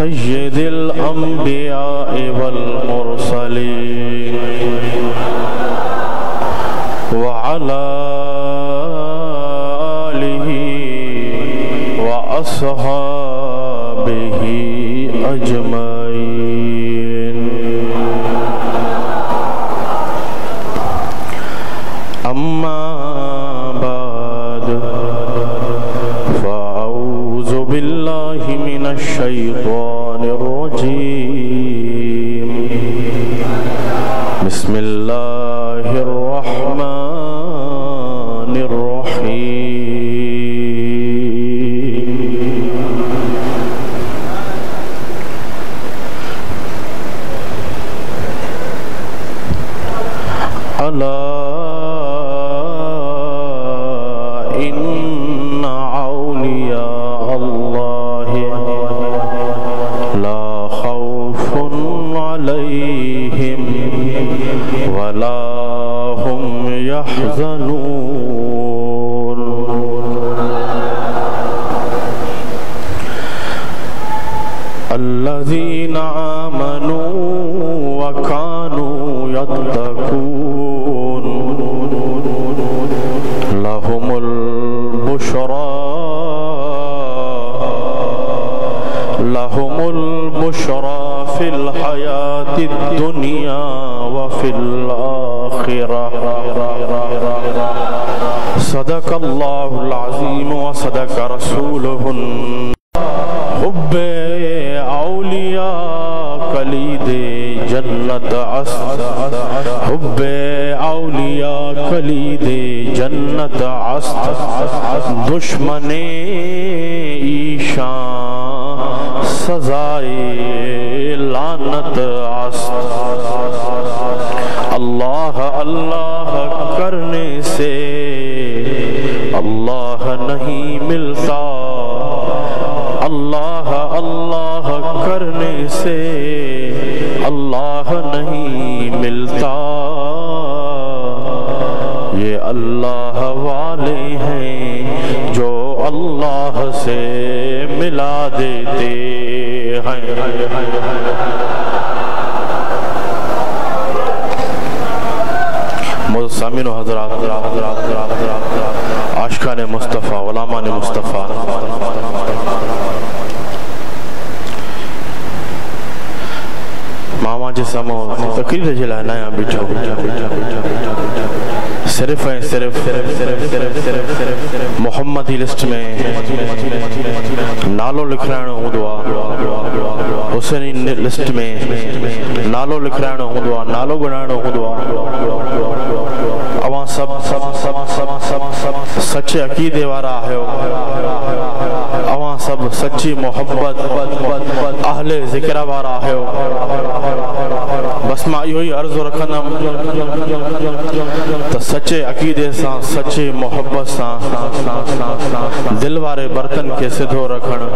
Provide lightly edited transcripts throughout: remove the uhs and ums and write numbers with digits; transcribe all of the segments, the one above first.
सय्यिदिल अंबिया वल मुरसलीन व अला आलिहि व अस्हाबिहि अजमाइन। अम्मा बाद फ़अऊज़ु बिल्लाहि मिनश शैतानिर रजीम। बिस्मिल्लाहिर रहमानिर रहीम। अला इन्ना औलिया अल्लाहि ला खौफुन अलैहिम वला हुम यहज़नून। अल्लज़ीना आमनू व कानू यत्तकून लहुमुल बुशरा फिल हयातिद दुनिया व फिल आखिरह। सदक़ल्लाहुल अज़ीम व सदक़ रसूलुहुन। हुब्बे औलिया कलीदे जन्नत अस्त। हुब्बे औलिया कलीदे जन्नत अस्त। दुश्मने ईशान सजाए लानत अस्त। अल्लाह अल्लाह करने से अल्लाह नहीं मिलता। अल्लाह अल्लाह करने से अल्लाह नहीं मिलता। ये अल्लाह वाले हैं जो अल्लाह से मिला देते हैं। मुज़्ज़मिन हज़रात, आशिक़ाने मुस्तफ़ा, उलमाने मुस्तफ़ा, मामा जे साम्हूं तक़रीर जे लाइ नया बीठो। सिर्फ़ ऐं सिर्फ़ मोहम्मदी लिस्ट में नालो लिखाइणो हूंदो आहे। हुसैनी लिस्ट में नालो लिखाइणो हूंदो आहे, नालो ॻणाइणो हूंदो आहे। अवां सभु सचे अक़ीदे वारा आहियो। अवां सभु सची मोहब्बत अहले ज़िक्र वारा आहियो। बस मां इहो ई अर्ज़ु रखंदुमि त सचे अक़ीदे सां, सचे मोहब्बत सां दिल वारे बर्तन खे सिधो रखणु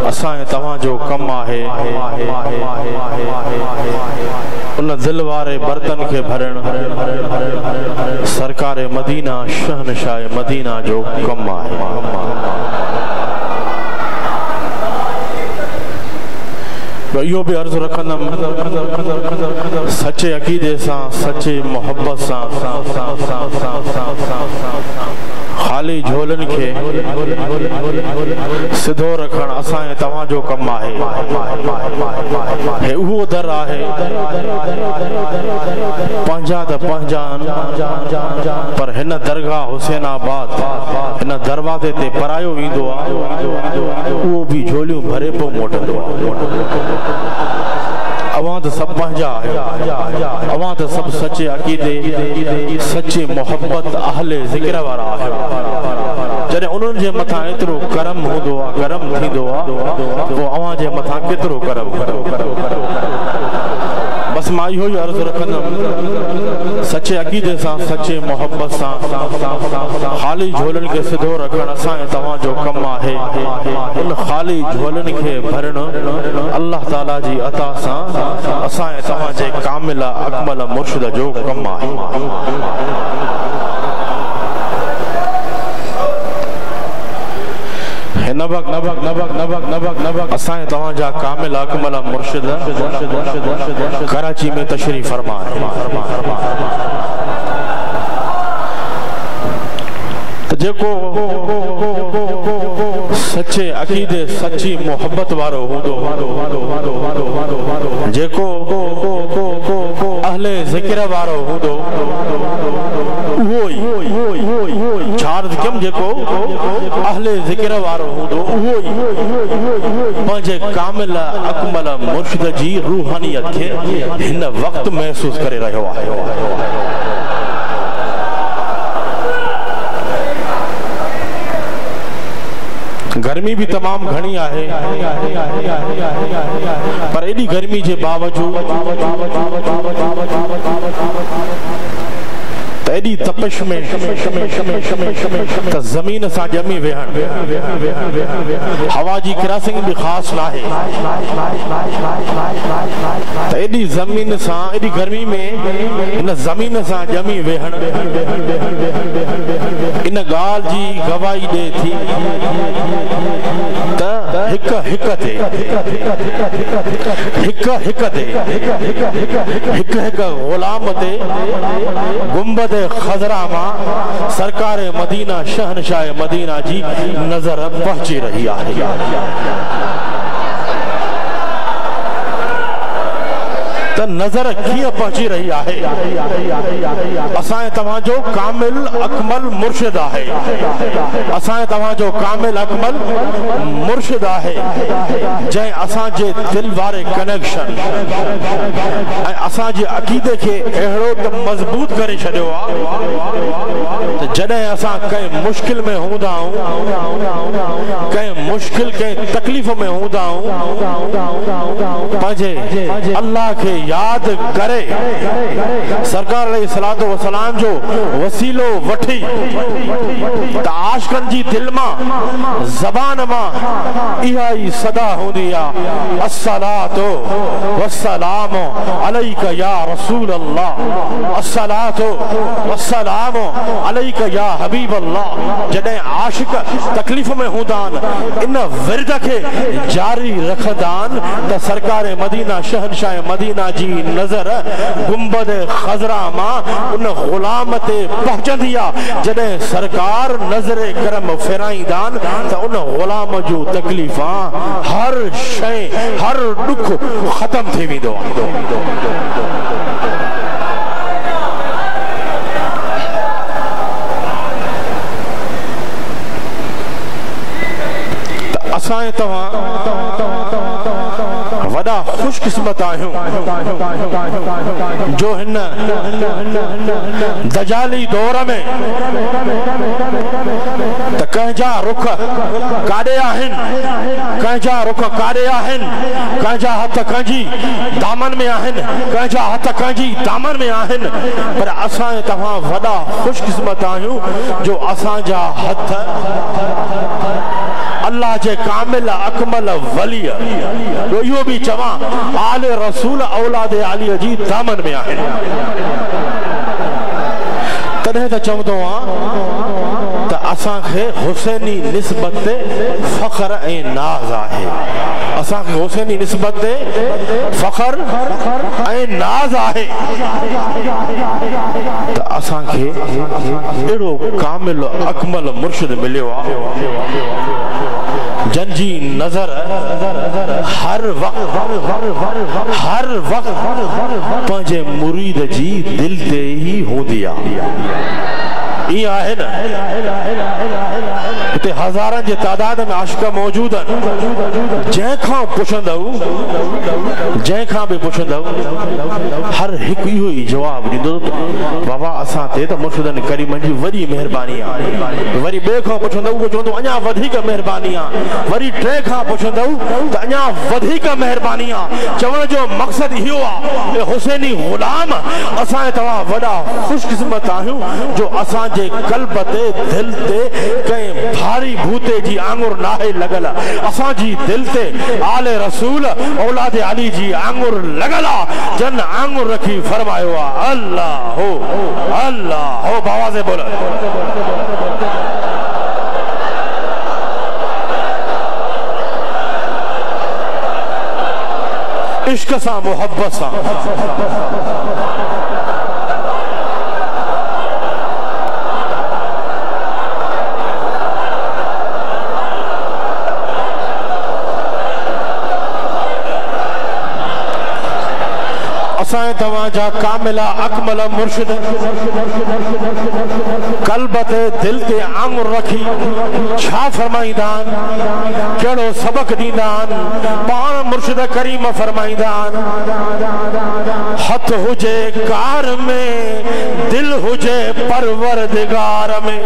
असां ऐं तव्हां जो कमु आहे। उन दिल वारे बर्तन खे भरणु सरकार मदीना शहनशाह मदीना जो कमु आहे। इहो बि अर्ज़ु रखंदुमि सचे अक़ीदे सां, सचे मोहब्बत सां ख़ाली झोलनि खे सिधो रखणु असां ऐं तव्हां जो कमु आहे। हे उहो दर आहे पंहिंजा त पंहिंजा पर हिन दरगाह हुसैनाबाद हिन दरवाज़े ते परायो ईंदो आहे, उहो बि झोलियूं भरे पोइ मोटंदो आहे। अवां त सभु पंहिंजा आहियो। अवां त सभु सचे अक़ीदे, सचे मोहब्बत अहले ज़िक्र वारा आहियो। जॾहिं उन्हनि जे मथां एतिरो करम हूंदो आहे, करम थींदो आहे, पोइ अवां जे मथां केतिरो करम। बस मां इहो ई अर्ज़ु रखंदुमि सचे अक़ीदे सां, सचे मोहब्बत सां ख़ाली झोलनि खे सिधो रखणु असां ऐं तव्हां जो कमु आहे। उन ख़ाली झोलनि खे भरणु अल्लाह ताला जी अता सां असां ऐं तव्हां जे कामिल अकमल मुर्शिद जो कमु आहे। हिन असां तव्हांजा कामिल अकमल मुर्शिद कराची में तशरीफ फरमा जेको सच्चे अकीदे सच्ची मोहब्बत वारो हूंदो जेको अहले ज़िक्र वारो हूंदो उहोई छार्द कम जेको अहले ज़िक्र वारो हूंदो उहोई पंहिंजे कामिल अकमल मुर्शिद जी रूहानियत खे हिन वक्त महसूस करे रहियो आहे गर्मी भी तमाम घनी आहे पर एडी गर्मी जे बावजूद एडी तपश में जमीन सा जमी वेहन हवा जी क्रॉसिंग भी खास ना है एडी जमीन सा एडी गर्मी में इन जमीन सा जमी वेहन इन गाल जी गवाही दे थी हिक हिक ते हिक गुलाम ते गुंबद खजरा मां सरकार मदीना शहनशाह मदीना जी नजर पहुंची रही है त नजर किए पहुंची रही है असां तव्हांजो कामिल अकमल मुर्शिद है असां तव्हांजो कामिल अकमल मुर्शिद है जै असां जे दिल वारे कनेक्शन असां जे अकीदे के एड़ो त मजबूत करे छड़ियो आ त जडे असां कई मुश्किल में हूंदा कई मुश्किल कई तकलीफ में हूंदा पंहिंजे अल्लाह के याद करे सरकार अलैहिस्सलातु वस्सलाम जो वसीलो वठी त आशिकन जी दिल मां ज़बान मां इहा ही सदा होंदी आ अस्सलातु वस्सलामु अलैका या रसूल अल्लाह अस्सलातु वस्सलामु अलैका या हबीब अल्लाह जडे आशिक तकलीफ में हूंदान इन विरद के जारी रखदान त सरकार मदीना शहनशाह मदीना जी नजर गुंबद खजरा मां उन गुलाम ते पहुंचंदी आ जडे सरकार नजरे करम फेराईदान त उन गुलाम जो तकलीफा हर शय हर दुख खत्म थी वेंदो असां तव्हां वड़ा खुशकिस्मत आहियूं जो हिन दजाली दौर में त कंहिंजा रुख काॾे आहिनि कंहिंजा रुख काॾे आहिनि कंहिंजा हथ कंहिंजी दामन में आहिनि कंहिंजा हथ कंहिंजी दामन में आहिनि पर असां तव्हां वड़ा खुशकिस्मत आहियूं जो असांजा हथ अल्लाह जे कामिल अकमल वली जो इहो भी चवा आल रसूल औलाद अली जी दामन में आहिनि तॾहिं त चवंदो आ त असां खे हुसैनी निस्बत ते फख्र ऐं नाज़ आहे असां खे हुसैनी निस्बत ते फख्र ऐं नाज़ आहे त असां खे एड़ो कामिल अकमल मुर्शिद मिलियो आहे जंजी नजर हर वक्त पंहिंजे मुरीद जी दिल ते ही होंदी आहे ये आहे न इते हजारन जे तादाद में आशिक मौजूद आहिनि जंहिंखां भी पुछंदव हर हिकु इहो ई जवाब ॾींदो बाबा असां ते त मुर्शिदन करीमन जी वॾी महिरबानी आहे वरी ॿिए खां पुछंदव उहो चवंदो अञा वधीक महिरबानी आहे वरी टे खां पुछंदव त अञा वधीक महिरबानी आहे चवण जो मक़सद इहो आहे हुसैनी गुलाम असां तव्हां वॾा खुशकिस्मत आहियूं जो असांजे क़ल्ब ते दिल ते कंहिं भारी भूते जी आंगुर नाहे लॻल असांजी दिल ते आले रसूल औलाद अली जी आंगुर लॻल आहे जन आंगुर रखी फरमायो आहे अल्लाह हो बावाज़े बोल इश्क सा मोहब्बत सा तवाजा कामिला अकमल मुर्शिद कल्बते दिल ते आंगुर रखी छा फरमाईदान केड़ो सबक दीदान पान मुर्शिद करीम फरमाईदान हथ हुजे कार में दिल हुजे परवरदिगार में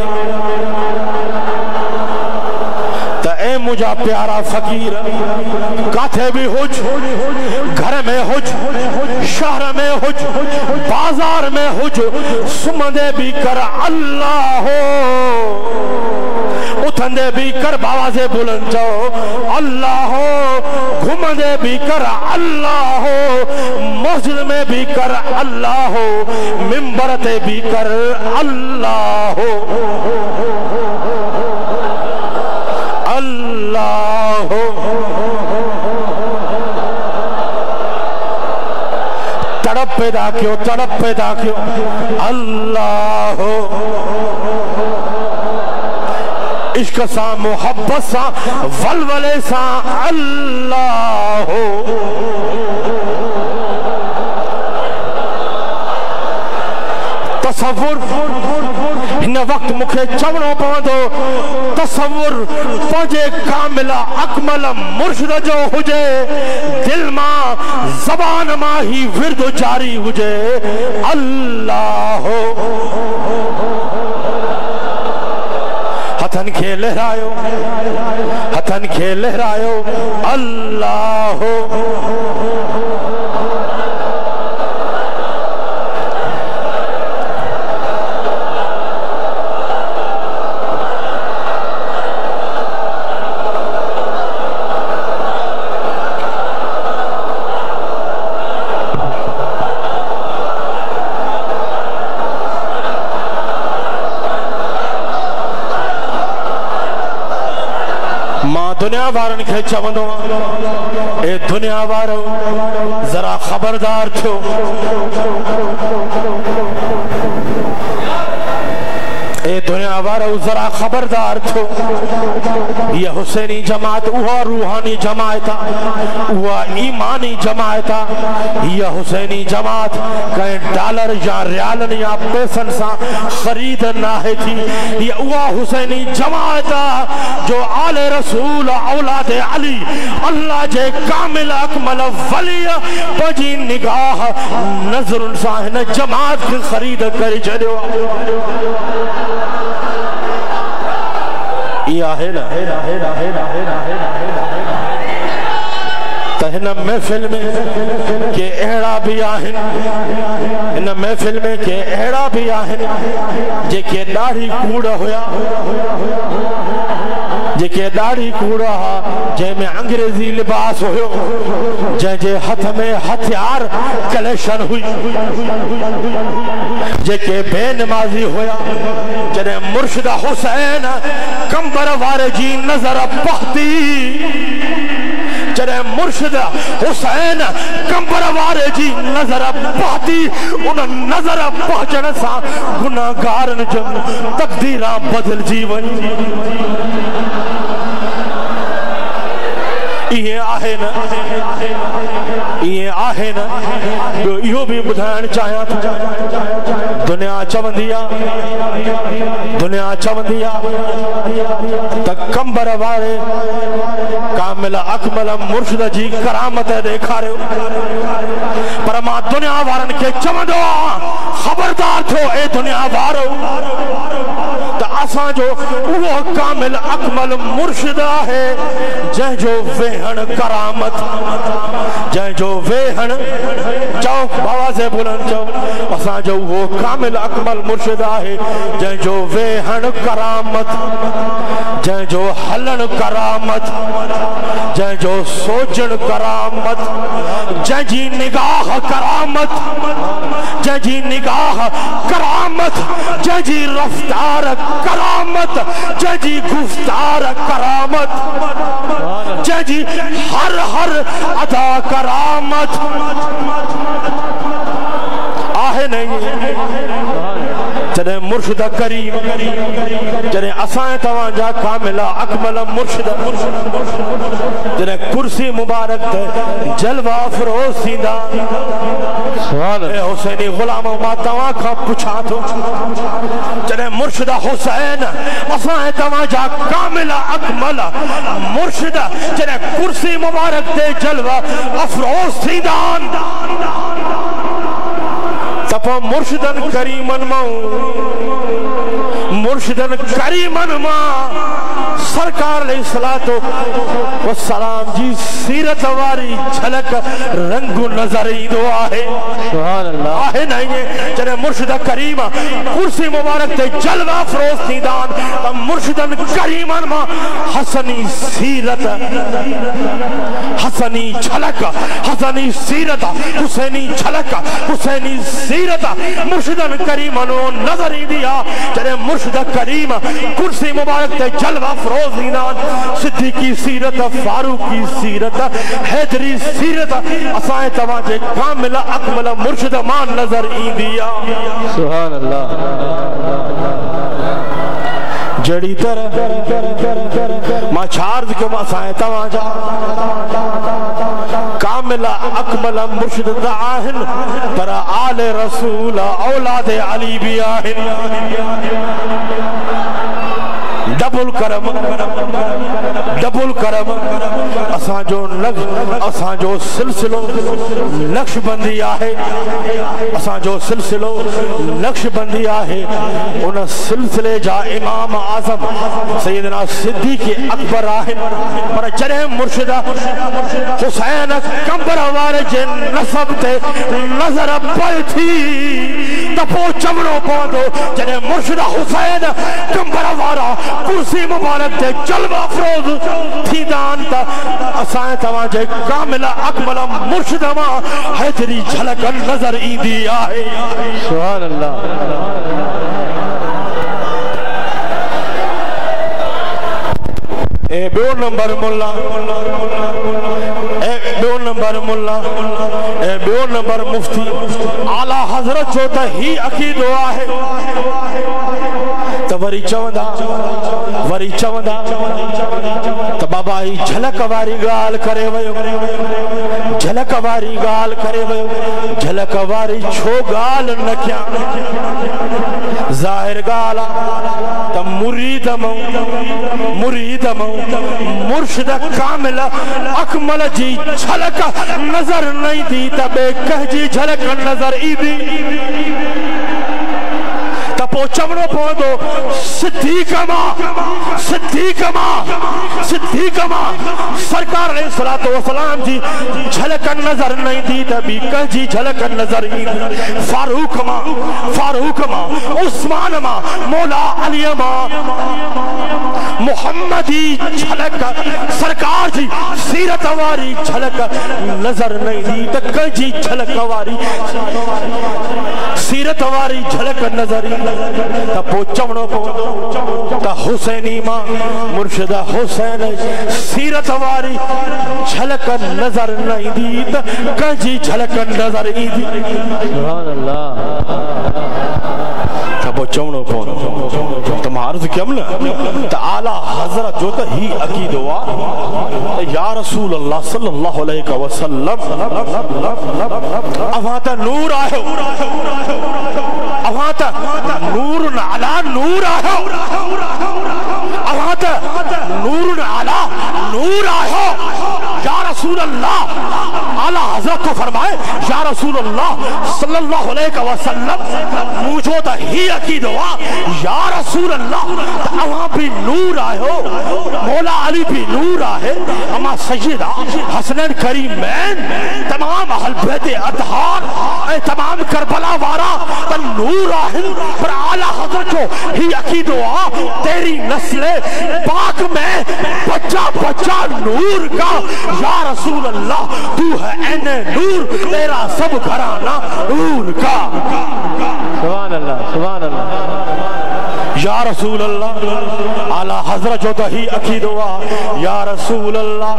ए मुझा प्यारा फकीर काथे भी हुज घर में हुज शहर में हुज बाजार में हुज सुमंदे भी कर अल्लाह हो उठंदे भी कर बाबा से बुलंद जाओ अल्लाह हो घूमंदे भी कर अल्लाह हो मस्जिद में भी कर अल्लाह हो मिंबर ते भी कर अल्लाह हो अल्लाह तड़प पैदा क्यों अल्लाह इश्क सा मोहब्बत सा वलवले सा अल्लाह तसव्वुर इन वक्त मुखे चवणो पवंदो तसव्वुर पंहिंजे कामिल अकमल मुर्शिद जो हुजे दिल मां ज़बान मां ही विर्द जारी हुजे अल्लाह हथन खे लहरायो अल्लाह दुनिया वारन खे चवंदो ए दुनिया वारो जरा खबरदार थियो ए दुनिया वारो जरा खबरदार थियो ये हुसैनी जमात उहा रूहानी जमात उहा ईमानी जमात ये हुसैनी जमात कहीं डॉलर या रियालन या पैसन सा खरीद ना है थी ये उहा हुसैनी जमात जो आले रसूल औलाद अली अल्लाह जे कामिल अकमल वली पंहिंजी निगाह नज़रुन सां हिन जमात खे खरीद करे छॾियो त हिन महफ़िल में के अहिड़ा भी आहिनि हिन महफ़िल में के अहिड़ा भी आहिनि जेके ॾाढी कूड़ हुया जेके ॾाढी कूड़ हा जंहिंमें अंग्रेजी लिबास हुयो जंहिंजे हथ में हथियार कलेक्शन हुई जेके बेनमाज़ी हुया जॾहिं मुर्शिद हुसैन कंबर वारे जी नज़र पहती जॾहिं मुर्शिद हुसैन कंबर वारे जी नज़र पहती उन नज़र पहुचण सां गुनाहगारनि जो तक़दीरां बदिलजी वञी ये आहे न इहो भी ॿुधाइण चाहियां थो दुनिया चवंदी आहे त कंबर वारे कामिल अकमल मुर्शिद जी करामत ॾेखारियो पर मां दुनिया वारनि खे चवंदो आहियां खबरदार थियो ए दुनिया वारो त असांजो उहो कामिल अकमल मुर्शिद आहे जंहिंजो वेहण करामत जंहिंजो वेहण चओ बाबा से बुलंद चओ असांजो उहो कामिल अकमल मुर्शिद आहे जंहिंजो वेहण करामत जंहिंजो हलण करामत जंहिंजो सोचण करामत जंहिंजी निगाह करामत जंहिंजी निगाह करामत जंहिंजी रफ्तार करामत, जजी गुफ्तार करामत, जजी हर हर अदा करामत आहे नहीं जॾहिं मुर्शिद करीम जॾहिं असां तव्हांजा कामिला अकमल मुर्शिद जॾहिं कुर्सी मुबारक ते जलवा फरोज़ थींदा ए हुसैनी गुलाम मां तव्हां खां पुछां थो जॾहिं मुर्शिद हुसैन असां तव्हांजा कामिला अकमल मुर्शिद जॾहिं कुर्सी मुबारक ते जलवा अफरोज़ थींदा तपो मुर्शिदन करीमन मुर्शिदन करीमन मां सरकार अलैहिस्सलातो वस्सलाम जी सीरत वारी झलक रंग नजर ईंदो आहे सुभान अल्लाह आहे नहीं जॾहिं मुर्शिद करीम कुर्सी मुबारक ते जलवा फरोज़ थींदा त मुर्शिदन करीमन मां हसनी सीरत हसनी झलक हसनी सीरत हुसैनी झलक हुसैनी सीरत मुर्शिदन करीमन नजर ईंदी आहे जॾहिं मुर्शिद करीम कुर्सी मुबारक ते जलवा फरोज़ सिद्दीकी सीरत फारूकी सीरत हैदरी सीरत असां तव्हांजे कामिल अकमल मुर्शिद मां नजर ईंदी आहे सुभान अल्लाह जड़ी तरह मां चार्ज कयो असां तव्हांजा कामिल अकमल मुर्शिद आहिनि पर आले रसूल औलाद अली भी आहिनि डबल करम असांजो सिलसिलो नक्शबंदी आहे असांजो सिलसिलो नक्शबंदी आहे उन सिलसिले जा इमाम आज़म सैयदना सिद्दीक़ अकबर आहिनि पर जॾहिं मुर्शिद हुसैन कंबर वारे जे नसब ते नज़र पए थी त पोइ चवणो पवंदो जॾहिं मुर्शिद हुसैन कंबर वारा कुर्सी मुबारक ते जलवा फरोज़ थींदा त असां तव्हांजे कामिल अकमल मुर्शिद मां हैदरी झलक नज़र ईंदी आहे सुभान अल्लाह ए ॿियो नंबर मुल्ला ए ॿियो नंबर मुफ्ती आला हज़रत जो त ही अक़ीदो आहे त वरी चवंदा त बाबा ही झलक वारी ॻाल्हि करे वियो झलक वारी ॻाल्हि करे वियो झलक वारी छो ॻाल्हि न कयां ज़ाहिर ॻाल्हि आहे त मुरीद मुर्शिद कामिल अकमल जी झलक नज़र न ईंदी त ॿिए कंहिंजी झलक नज़र ईंदी त पोइ चवणो पवंदो सिद्दीक़ मां सरकार अलैहिस्सलातो वस्सलाम जी झलक नज़र न ईंदी त ॿी कंहिंजी झलक नज़र ईंदी फारूक मां उस्मान मां मौला अली मां मुहम्मदी झलक सरकार जी सीरत वारी झलक नज़र न ईंदी त कंहिंजी झलक वारी सीरत वारी झलक नज़र ईंदी त पोइ चवणो पवंदो त हुसैनी मां मुर्शिद हुसैन सीरत वारी झलक नज़र न ईंदी त कंहिंजी झलक नज़र ईंदी सुभान अल्लाह त पोइ चवणो पवंदो त मां अर्ज़ कयमि न त आला हज़रत जो त ही अक़ीदो आहे या रसूल अल्लाह सल्लल्लाहु अलैहि वसल्लम अवां त नूर आहियो अवां त नूर अला नूर आहियो अवां त नूर अला नूर आहियो या रसूल अल्लाह आला हज़रत को फरमाए या रसूल अल्लाह सल्लल्लाहु अलैहि वसल्लम मुझो त ही अक़ीदो आहे या रसूल अल्लाह त अवां भी नूर आहियो मौला अली भी नूर आहे अमा सय्यदा हसनैन करीमैन तमाम अहल बैत अतहार ऐं तमाम करबला वारा त नूर आहिनि पर आला हज़रत जो ही अक़ीदो आहे तेरी नस्ल पाक में बच्चा नूर का या रसूल अल्लाह तू है ऐने नूर तेरा सब घराना नूर का सुभान अल्लाह या रसूल अल्लाह आला हजरत जो दही अकीदो आ या रसूल अल्लाह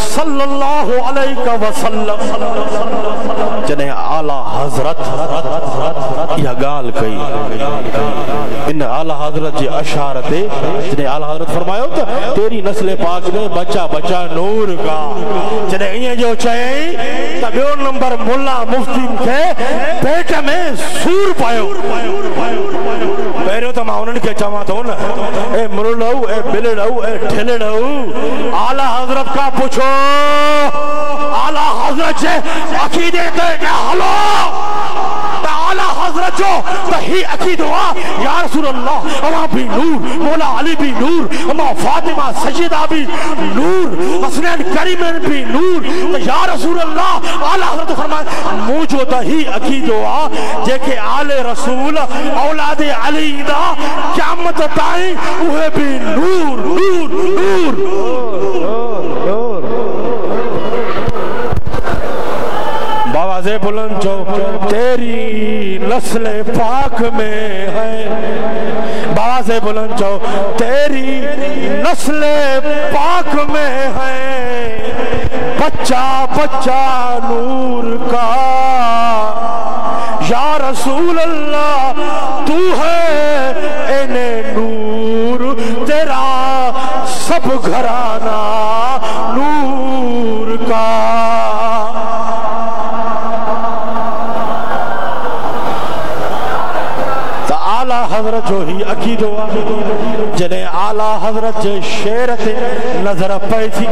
सल्लल्लाहु अलैहि वसल्लम जने आला हजरत या गाल कई इन आला हजरत जी अशारत जने आला हजरत फरमायो तो तेरी नस्ल पाक ने बच्चा बच्चा नूर का जने ये जो चई तबो नंबर मुल्ला मुफ्ती के पेट में सूर पायो पहिरियों तो मां उन्हनि खे चवां थो न ए मुरलऊ ए बिलड़ऊ ए ठिलड़ऊ आला हजरत का पूछो आला हजरत जे अकीदे ते हलो आला हजरत जो तही अकीदो आ या रसूल अल्लाह अमा भी नूर मौला अली भी नूर अमा फातिमा सजीदा भी नूर हसनैन करीमन भी नूर तो या रसूल अल्लाह आला हजरत फरमाए मुझो तही अकीदो आ जेके आले रसूल औलाद अली दा क़यामत ताईं उहे भी नूर नूर नूर बाबा से बुलंद जो तेरी नस्ल पाक में है बाबा से बुलंद जो तेरी नस्ल पाक में है बच्चा बच्चा नूर का या रसूल अल्लाह तू है एने नूर तेरा सब घराना नूर का हजरत जो ही अकीदो जने आला हजरत जे शेर ते नजर पई थी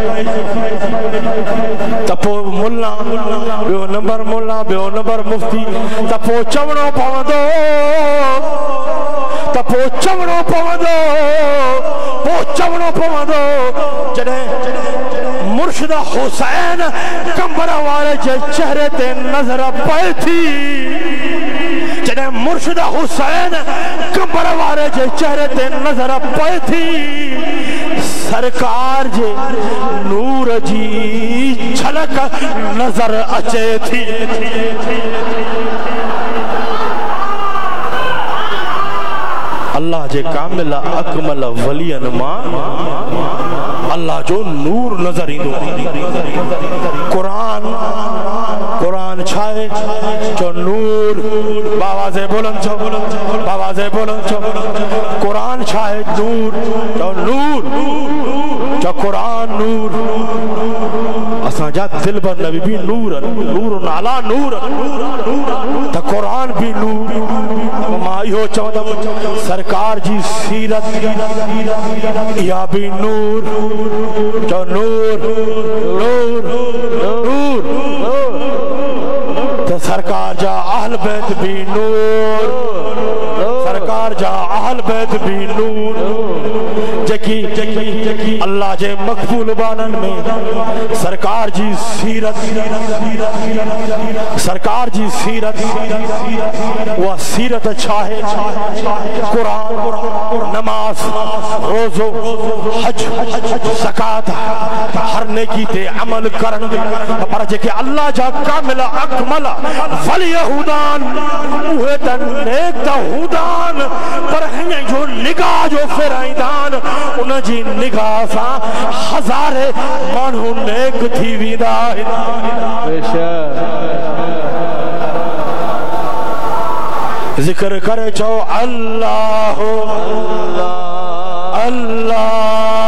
तपो मुल्ला बियो नंबर मुल्ला बियो नंबर मुफ्ती तपो चवणो पवंदो तपो चवणो पवंदो पो चवणो पवंदो जने मुर्शिद हुसैन कंबर वाले जे चेहरे ते नजर पई थी जने मुर्शिद हुसैन कंबर वाले जे चेहरे ते नजर पई थी सरकार जे नूर जी झलक नजर अचे थी अल्लाह जे कामिल अकमल वलियन मां अल्लाह जो नूर नजर इंदो कुरान कुरान छाए जो नूर बाबा से बुलंद छो बाबा से बुलंद छो कुरान छाए नूर जो कुरान नूर असा जा दिल पर नबी भी नूर नूर नाला नूर तो कुरान भी नूर मां यो चवंदम सरकार जी सीरत या भी नूर जो नूर नूर नूर तो सरकार जा अहल बैत भी नूर सरकार जा अहल बैत भी नूर जकी अल्लाह जे मकबूल बानन में सरकार जी सीरत सरकार जी सीरत वह सीरत छाहे कुरान नमाज रोजो हज ज़कात हर नेकी ते अमल करन पर जेके अल्लाह जा कामिल अकमल वली यहूदान उहे त नेक त हुदान पर हिन जो निगाह जो फेराईदान उन जी निगाह सा हज़ारे मानू नेक थी विदा जिक्र करे चो अल्लाह अल्लाह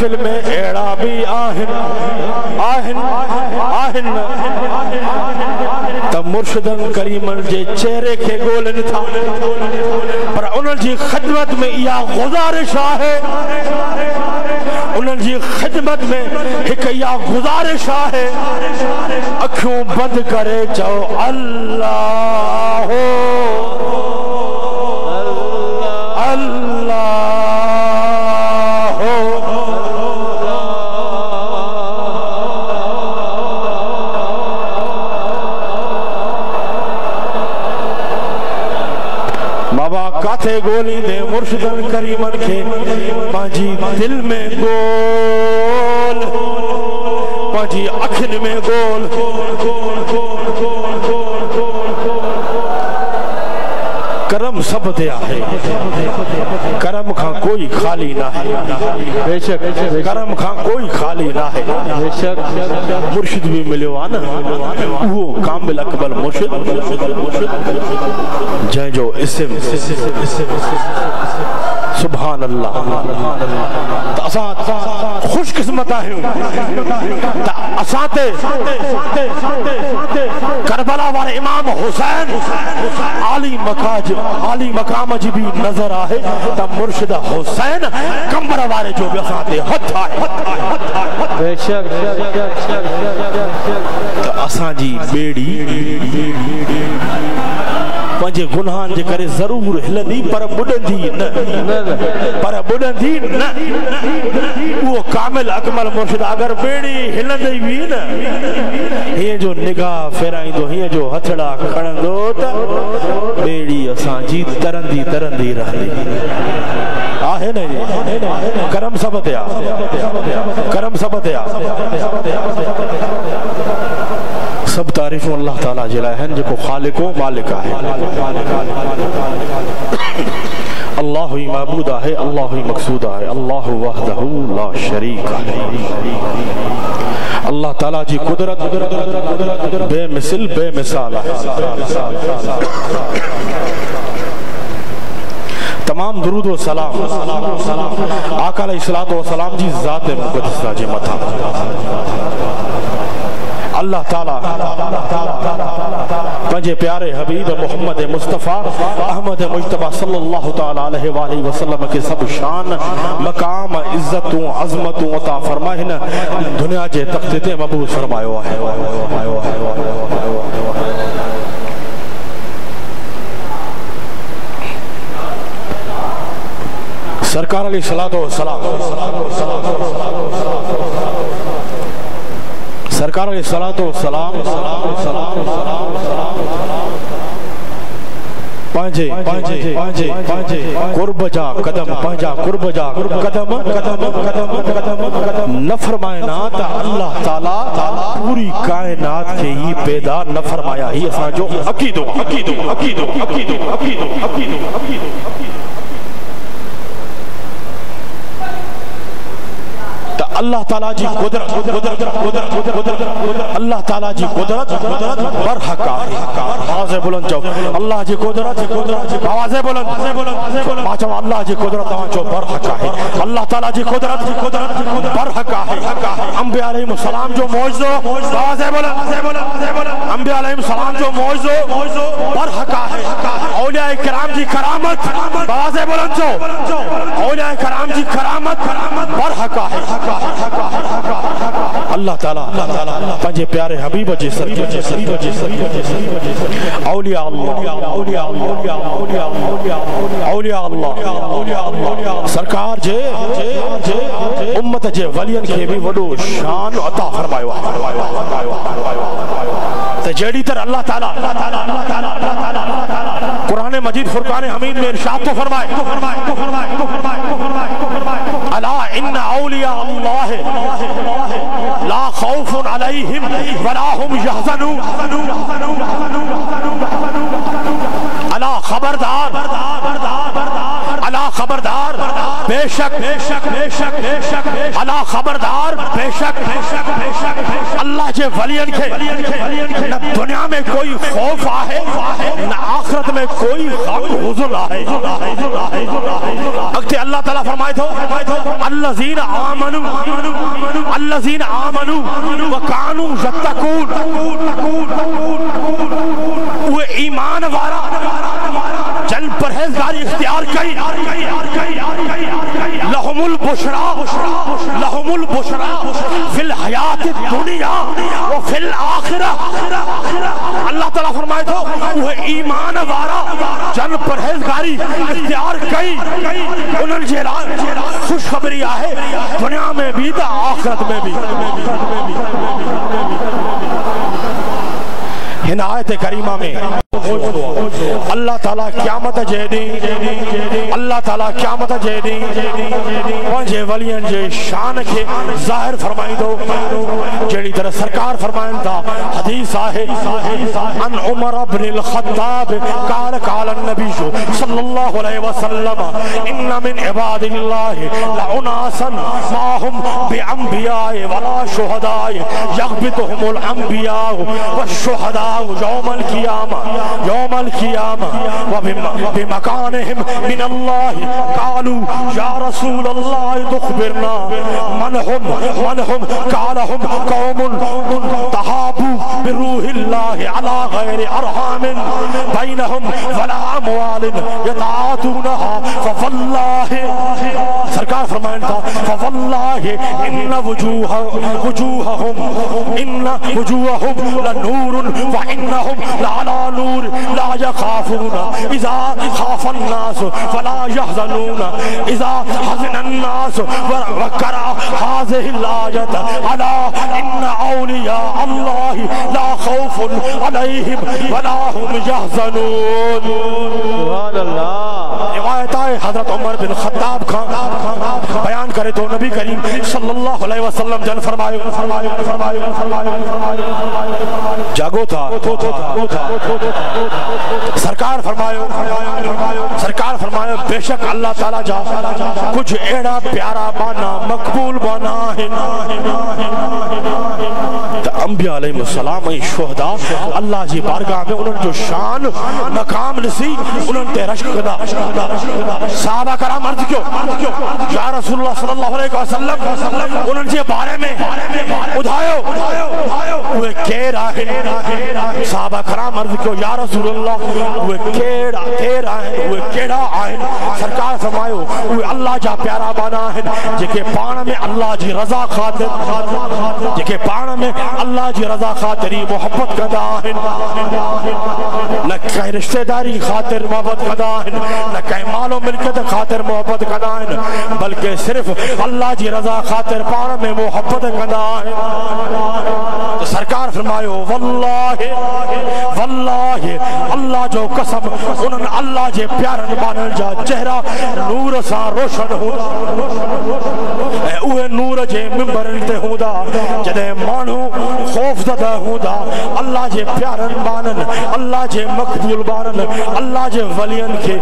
महफिल में एड़ा भी आहन आहन आहन त मुर्शिदन करीमन जे चेहरे के गोलन था पर उन जी खिदमत में या गुजारिश है उन जी खिदमत में एक या गुजारिश है अखियों बंद करे चो अल्लाह अल्लाह काथे गोली दे मुर्शिदन करीमन के पांजी दिल में गोल पांजी अखिन में गोल करम सब दिया है करम खां कोई खाली ना है बेशक करम खां कोई खाली ना है बेशक मुर्शिद भी मिलो आ न वो कामिल अकबल मुर्शिद जै जो इस्म सुभान अल्लाह असां खुशकिस्मत आहियूं त असां ते करबला वाले इमाम हुसैन आली मकाम जी भी नजर आहे त मुर्शिद हुसैन कमर वाले जो भी असां ते हथ आहे बेशक त असां जी बेड़ी पंजे गुनाहन जे करे जरूर हिलंदी पर बुडंदी न पर बुडंदी न वो कामिल अकमल मुर्शिद अगर बेड़ी हिलंदी भी न ये जो निगाह फेराइंदो ये जो हथड़ा खणंदो त बेड़ी असां जी तरंदी तरंदी रहंदी आहे न करम सब ते करम सब ते सब तारीफ अल्लाह ताला जे लाइ आहिनि जेको ख़ालिको मालिक आहे अल्लाह ही माबूद आहे अल्लाह ही मक़सूद आहे अल्लाह वहदहू ला शरीक आहे अल्लाह ताला जी कुदरत बेमिसल बेमिसाल आहे तमाम दुरूद व सलाम आका अलैहिस्सलातु व सलाम जी ज़ात मुक़द्दसा जे मथा अल्लाह ताला पंजे प्यारे हबीब मोहम्मद मुस्तफ़ा अहमद मुज्तबा सल्लल्लाहु ताला अलैहि वसल्लम के सब शान मकाम इज्जतों अज़मतों अता फरमाइन दुनिया जे तख्ते ते मबूस फरमायो है सरकार अलैहिस्सलातु व सलाम सरकार अलैहिस्सलातु व सलाम पांजे पांजे पांजे पांजे कुर्ब जा कदम पांजा कुर्ब जा कदम कदम कदम कदम न फरमायना त अल्लाह ताला पूरी कायनात के ही पैदा न फरमाया ही असा जो अकीदो अकीदो अकीदो अकीदो अकीदो अकीदो अकीदो अल्लाह ताला जी कुदरत अल्लाह ताला जी कुदरत बरहक आहे आवाज़ बुलंद चओ अल्लाह जी कुदरत आवाज़ बुलंद मा चओ अल्लाह जी कुदरत चओ बरहक आहे अल्लाह ताला जी कुदरत बरहक आहे अंबिया अलैहिस्सलाम जो मौजज़ो आवाज़ बुलंद अंबिया अलैहिस्सलाम जो मौजज़ो बरहक आहे औलिया किराम जी करामत आवाज़ बुलंद चओ औलिया किराम जी करामत बरहक आहे अल्लाह ताला पंजे प्यारे हबीब जे औलिया अल्लाह सरकार जे उम्मत जे वलियन के भी वडो शान अता फरमायो त जेड़ी तरह अल्लाह ताला कुरान मजीद फुरकान हमीद में इरशाद तो फरमाए अला इन्ना औलिया अल्लाह ला खौफुन अलैहिम वला हुम यहज़नून अला खबरदार अला खबरदार बेशक अला खबरदार बेशक अल्लाह जे वलियन के न दुनिया में कोई खौफ आहे न आखिरत में कोई हुज़ुन आहे अगते अल्लाह ताला फरमाए थो अल्लज़ीना आमनू व कानू यत्तकून वो ईमान वाला जन परहेजगारी इख्तियार कई लहुमुल बुशरा फिल हयात दुनिया व फिल आखिरह अल्लाह ताला फरमाए थो वो ईमान वाला जन परहेजगारी इख्तियार कई उन्हनि जे लाइ खुशखबरी आहे दुनिया में भी त आखिरत में भी हिन आयत करीमा में अल्लाह ताला क़यामत जे ॾींहुं अल्लाह ताला क़यामत जे ॾींहुं पंहिंजे वलियनि जे शान खे ज़ाहिर फरमाईंदो जहिड़ी तरह सरकार फरमाइनि था हदीस आहे अन उमर इब्न ख़त्ताब क़ाल क़ाल नबी सल्लल्लाहु अलैहि वसल्लम इन्न मिन इबादिल्लाहि लउनासन माहुम बिअंबियाए वला शुहदाए यग़बितुहुमुल अंबियाउ वश्शुहदाउ यौमल क़ियामा व बिमकानिहिम मिनल्लाहि क़ालू या रसूलल्लाह तुख़बिरना मन हुम क़ाल हुम कौमुन तहाबू बिरूहिल्लाहि अला गैरि अरहामिन बैनहुम वला अमवालिन यतातूनहा फवल्लाहि सरकार फरमाइनि था फवल्लाहि इन्न वजूहहुम लनूरुन व इन्नहुम लअला नूर ला यखाफून इज़ा खाफन नास फला यहज़नून इज़ा हज़िनन नास व करा हाज़िहिल आयत अला इन्न औलिया अल्लाहि ला खौफुन अलैहिम वला हुम यहज़नून। सुभान अल्लाह। रिवायत है हज़रत उमर बिन ख़त्ताब खां बयान करे तो नबी करीम सल्लल्लाहु अलैहि वसल्लम जन फरमायो जागो था सरकार फरमायो बेशक अल्लाह ताला जा कुछ एड़ा प्यारा बाना मकबूल बाना है अंबिया अलैहिस्सलाम ऐं शुहदा अल्लाह जी बारगाह में उन्हनि जो शान मकाम ॾिसी उन्हनि ते रश्क कंदा सहाबा कराम अर्ज़ कयो या रसूलल्लाह सल्लल्लाहु अलैहि वसल्लम उन्हनि जे बारे में ॿुधायो उहे केर आहिनि। सहाबा कराम अर्ज़ कयो या रसूलल्लाह उहे केर आहिनि उहे कहिड़ा आहिनि। सरकार फरमायो उहे अल्लाह जा प्यारा बाना आहिनि जेके पाण में अल्लाह जी रज़ा ख़ातिर अल्लाह जी रज़ा ख़ातिर मोहब्बत कंदा आहिनि न कंहिं रिश्तेदारी ख़ातिर मोहब्बत कंदा आहिनि न कंहिं मालो मिल्कियत ख़ातिर मोहब्बत कंदा आहिनि बल्कि सिर्फ़ अल्लाह जी रज़ा ख़ातिर पाण में मोहब्बत कंदा आहिनि। तो सरकार फरमायो वल्लाहि अल्लाह जो कसम उन्हनि अल्लाह जे प्यारनि बाननि जा चेहरा नूर सां रोशन हूंदा ऐं उहे नूर जे मिंबरनि ते हूंदा जॾहिं माण्हू खौफ़ज़दा हूंदा अल्लाह जे प्यारनि बाननि अल्लाह जे मक़बूल बाननि अल्लाह जे वलियनि खे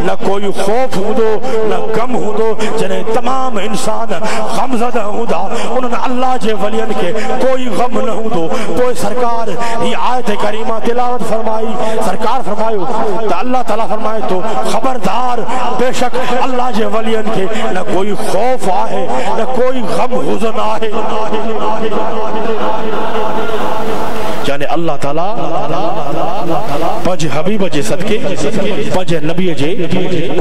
न कोई खौफ़ हूंदो न गम हूंदो जॾहिं तमाम इंसान ग़मज़दा हूंदा उन्हनि अल्लाह जे वलियनि खे कोई गम न हूंदो। पोइ सरकार ही आयत करीमा तिलावत फरमाई सरकार फरमायो त अल्लाह ताला फरमाए तो खबरदार बेशक अल्लाह जे वलियनि खे न कोई खौफ़ आहे न कोई गम हुज़न आहे। यानी अल्लाह ताला पंहिंजे हबीब जे सदके पंहिंजे नबीअ जे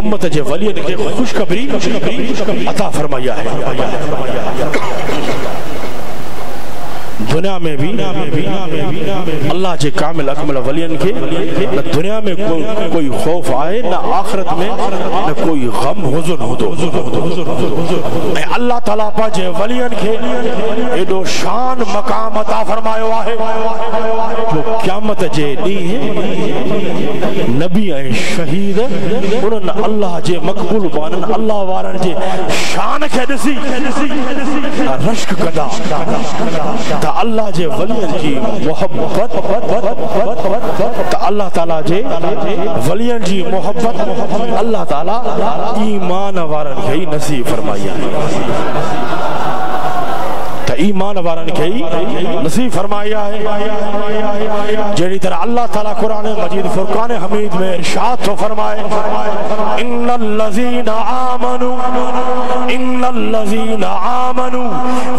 उम्मत जे वलियनि खे ख़ुशख़बरी अता फरमाया है। दुनिया में भी अल्लाह जे कामिल अकमल वलियन के न दुनिया में कोई खौफ आए न आखिरत में न कोई गम हुज़न होदो। अल्लाह ताला पांचे वलियन के एडो शान मकाम अता फरमायो आहे जो क़यामत जे ॾींहुं नबी ऐं शहीद उन्हनि अल्लाह जे मक़बूल बाननि अल्लाह वारनि जे शान खे ॾिसी रश्क कंदा त अल्लाह जे वलियन जी मोहब्बत त अल्लाह ताला जे वलियन जी मोहब्बत अल्लाह ताला ईमान वारनि खे नसीब फरमाई आहे त ईमान वारनि खे नसीब फरमाई आहे। जहिड़ी तरह अल्लाह ताला कुरान मजीद फुरकान हमीद में इरशाद तो फरमाए इन्नल्लज़ीना आमनू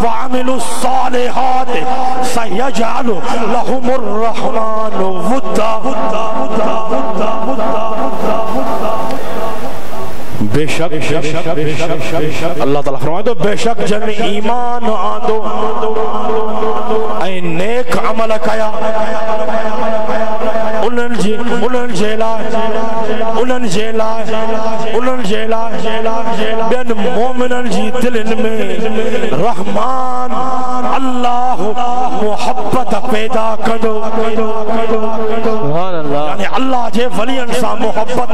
व अमिलुस्सालिहात सयजअलु लहुमुर रहमानु वुद्दा। बेशक अल्लाह ताला फरमाए तो बेशक जन ईमान आंदो ऐं नेक अमल कया उन्हनि उन्हनि जे लाइ ॿियनि मोमिननि जी दिलनि में रहमान अल्लाह मोहब्बत पैदा कंदो। यानी अल्लाह जे वलियनि सां मोहब्बत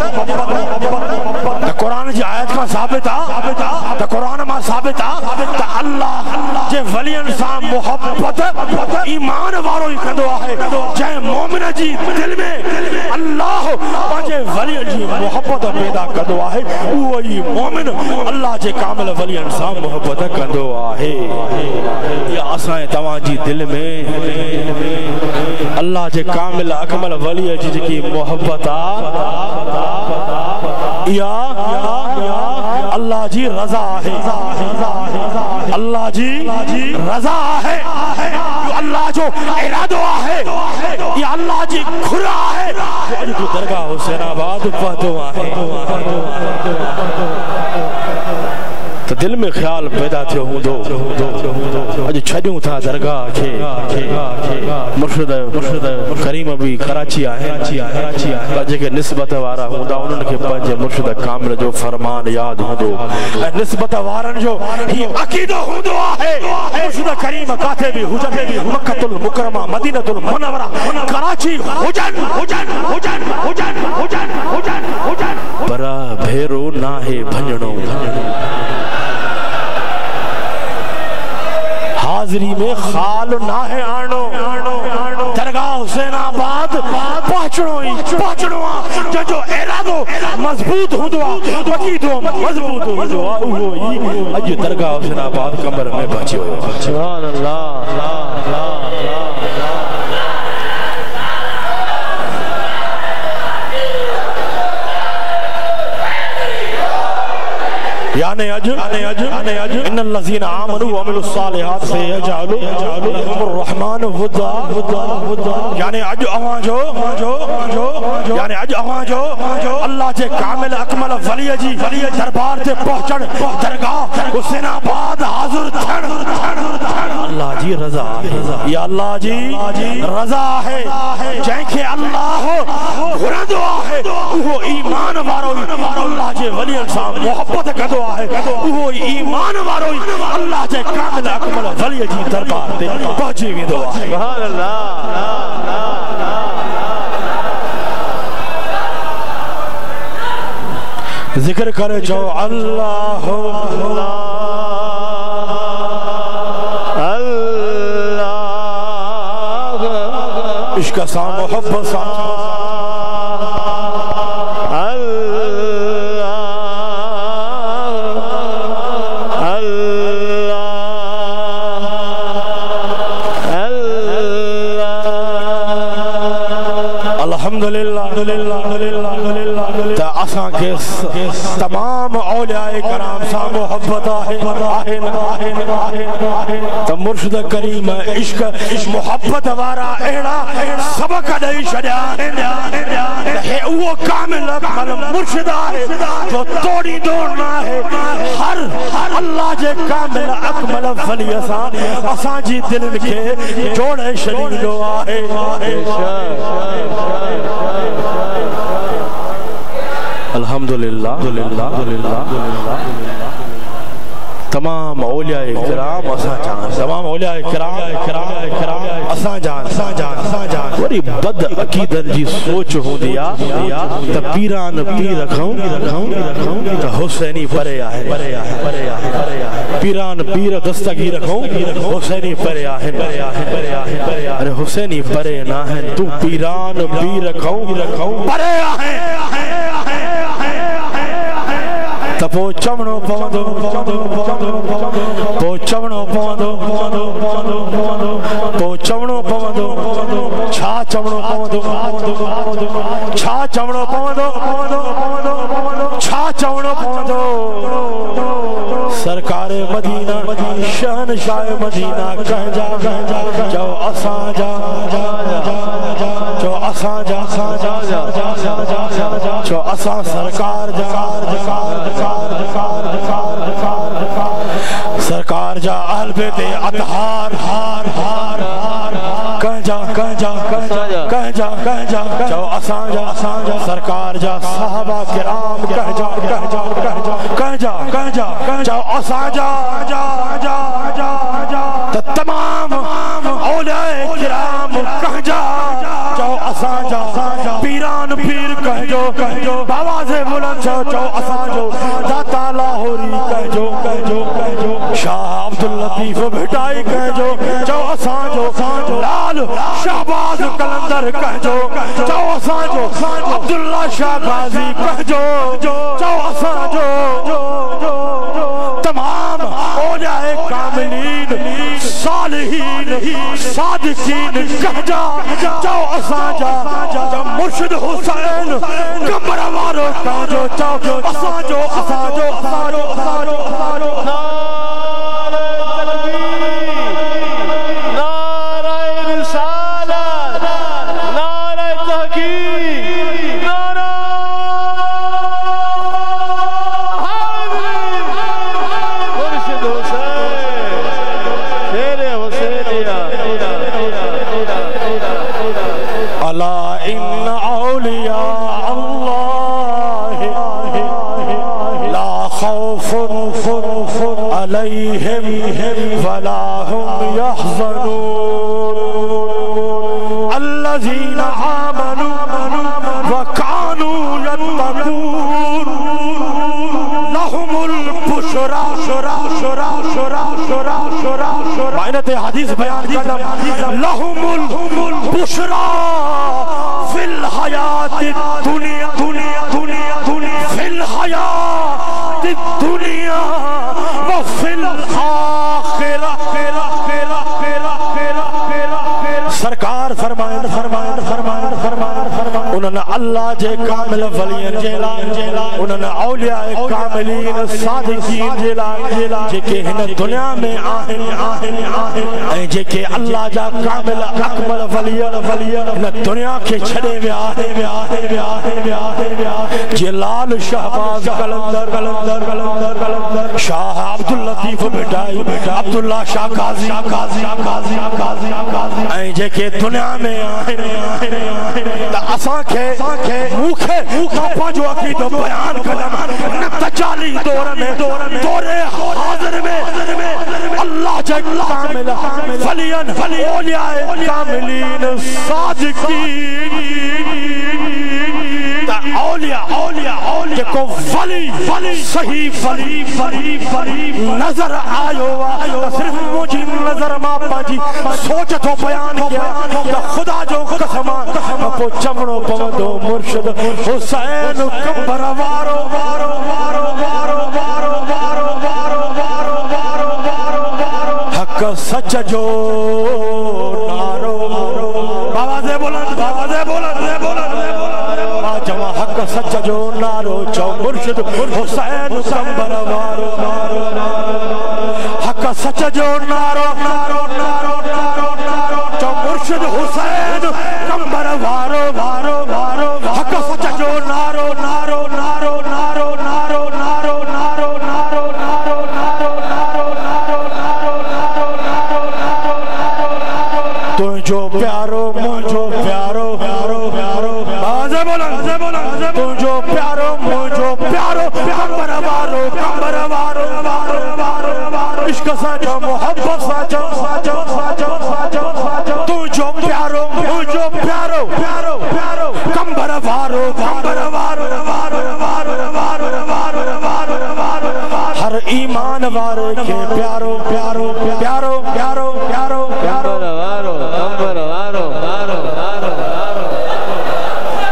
कुरान जी आयत खां साबित आहे त कुरान मां साबित आहे त अल्लाह जे वलियनि सां मोहब्बत ईमान वारो ई कंदो आहे। जंहिं मोमिन जी दिल में अल्लाह पंहिंजे वलियनि जी मोहब्बत पैदा कंदो आहे उहो ई मोमिन अल्लाह जे कामिल वलियनि सां मोहब्बत कंदो आहे। या असां तव्हांजी दिल में अल्लाह जे कामिल अकमल वलीअ जी जेकी मोहब्बत आहे या अल्लाह जी रज़ा आहे। अल्लाह जी रज़ा है, अल्लाह जो इरादो है, ये अल्लाह जी खुरा है। अॼु तूं दरगाह हुसैनाबाद पहुतो आहे तो दिल में ख्याल पैदा थियो हूंदो अॼु छॾियूं था दरगाह खे। मुर्शिद करीम भी कराची आहे जेके निस्बत वारा हूंदा उन्हनि खे पंहिंजे मुर्शिद कामिल जो फरमान यादि हूंदो ऐं निस्बत वारनि जो ही अक़ीदो हूंदो आहे। मुर्शिद करीम काथे भी हुजनि, मक्कतुल मुकरमा, मदीनतुल मुनव्वरा, कराची हुजनि पर भेरो नाहे भञणो। हाज़री में खाल ना है आणो। दरगाह हुसैनाबाद पहुंचणो जो इरादो मजबूत हूंदो आहे, अक़ीदो मजबूत हूंदो आहे, उहो ई अॼु दरगाह हुसैनाबाद कमर में पहुची वियो। सुभान अल्लाह। यानी अज इन्नल लज़ीना आमनू व अमिलुस सालिहात सयजअलु लहुमुर रहमान वुद्दा। यानी अज अवां जो अल्लाह जे कामिल अकमल वली जी दरबार ते पहुंचण, दरगाह हुसैनाबाद हाज़िर थियण अल्लाह जी रज़ा है। या अल्लाह जी रज़ा है। जंहिंखे अल्लाह घुरंदो आहे उहो ईमान वारो अल्लाह जे वलियनि सां मोहब्बत कंदो आहे, उहो ईमान वारो अल्लाह जे कामिल अकमल वली जी दरबार ते पहुची वेंदो आहे। सुभान अल्लाह। जिक्र करे जो अल्लाह अल्लाह इश्क सा मोहब्बत सा तमाम औलियाए कराम सा मोहब्बत आहे। त मुर्शिद करीम इश्क मोहब्बत वारा अहिड़ा सबक ॾेई छॾिया हे उहो कामिल अकमल मुर्शिद आहे जो तोड़ींदो न आहे। हर अल्लाह जे कामिल अकमल वलीअ सां असांजी दिलनि खे जोड़े छॾींदो आहे। अल्हम्दुलिल्लाह। तमाम औलियाए किराम असां जान वरी बद अकीदन जी सोच होंदी आ त पीरान पीर रखूं त हुसैनी परे आहे। पीरान पीर दस्तगीर रखूं हुसैनी परे आहे। अरे हुसैनी परे ना है, तू पीरान पीर रखूं परे आहे। तपो चवणो पवंदो छा चवणो पवंदो सरकार मदीना शहनशाह मदीना कहजा जो असां जा सरकार जा अहल बैत अतहार जो असांजा सरकार जा साहबा किराम कह जा जो असांजा तो तमाम औलिया किराम कह जा जो असांजा पीरान पीर कह जो बाबा से बुलंद जो असांजो दाता लाहौरी कह जो शाह अब्दुल लतीफ भिटाई कह जो असांजो लाल शाहबाज कलंदर कह जो असांजो अब्दुल्ला शाह गाजी कह जो असांजो तमाम औलिया कामिलीन सालिहीन सादिकीन कह जा जो असांजा जो मुर्शिद हुसैन कमर वारो कह जो असांजो वला हुम यहज़नून अल्लज़ीना आमनू व कानू यत्तकून लहुमुल बुशरा मायनत हदीस बयान कदम लहुमुल बुशरा फिल हयात दुनिया फिल हयात दुनिया व फिल सरकार फरमाए उन्होंने अल्लाह जे कामिल वलियन जेला उन्होंने औलिया कामिलीन सादिकीन जेला जेके हिन दुनिया में आहिन जेके अल्लाह जा कामिल अकमल वलियन हिन दुनिया के छड़े विया जे लाल शाहबाज कलंदर शाह अब्दुल लतीफ भिटाई अब्दुल्ला शाह गाजी जेके दुनिया में आहिन असा के मुखे पांचो अकीदो बयान कदम तजाली दौर में दौरे हाजिर में अल्लाह जे कामिल वलियन औलिया कामिलीन सादिकीन औलिया जेको वली सही वली नजर आयो सिर्फ मुझी नजर मां पाजी सोच तो बयान किया खुदा जो कसम पो चमड़ो पवंदो मुर्शिद हुसैन कबर वारो हक सच जो नारो बाबा से बुलंद जमा हक सच जो नारो चौ मुर्शिद हुसैन कबर वारो हक सच जो नारो चौ मुर्शिद हुसैन कबर वारो हक सच जो नारो तुझो प्यारो मुझो प्यारो तुझो प्यारो मुझो प्यारो कबर वारो इश्क साजो मोहब्बत साजो तुझो प्यारो मुझो प्यारो कबर वारो हर ईमान वारे के प्यारो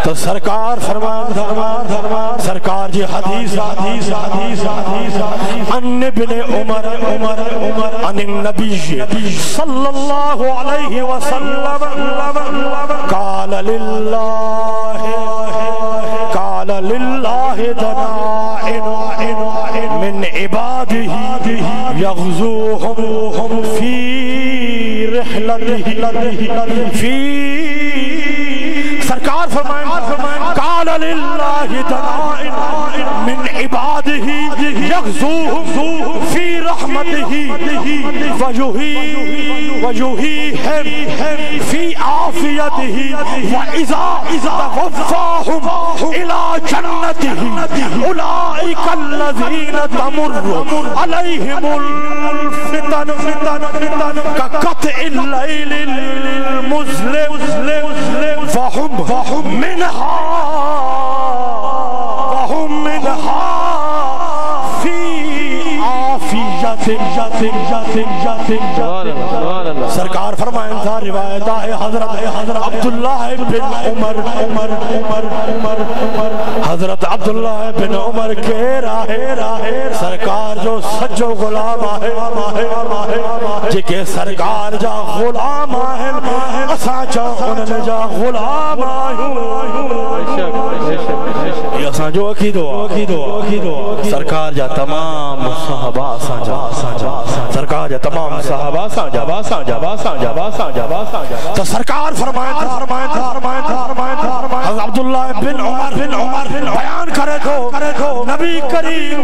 तो सरकार फरमान सरकार जी हदीस अन्य बिने उमर अनिल नबी सल्लल्लाहु अलैहि वसल्लम काल लिल्लाहि दनाइन मिन इबादिही यग़ज़ूहुम फी रिहलतिही फी सरकार फरमाएं काल लिल्लाहि तनाइन मिन इबादिही यग़ज़ूहुम फी रहमतिही वयुहीहिम फी आफियतिही व इज़ा तवफ़्फ़ाहुम इला जन्नतिही उलाइकल्लज़ीना तमुर्रु अलैहिमुल फितन कक़त्इल लैलिल मुज़लिम फहुम मिनहा फी आफियतिन। सरकार फरमाया था, रिवायत है हजरत अब्दुल्लाह बिन उमर हजरत अब्दुल्लाह बिन उमर के राहे सरकार जो सज्जो गुलाम है जेके सरकार जा गुलाम आहिन असां जा उन्हनि जा गुलाम आहियूं। ये असां जो अकीदो सरकार जा तमाम सहाबा सरकार जा तमाम सहाबा तो सरकार फरमाया था अब्दुल्लाह बिन उमर बयान करे थो नबी करीम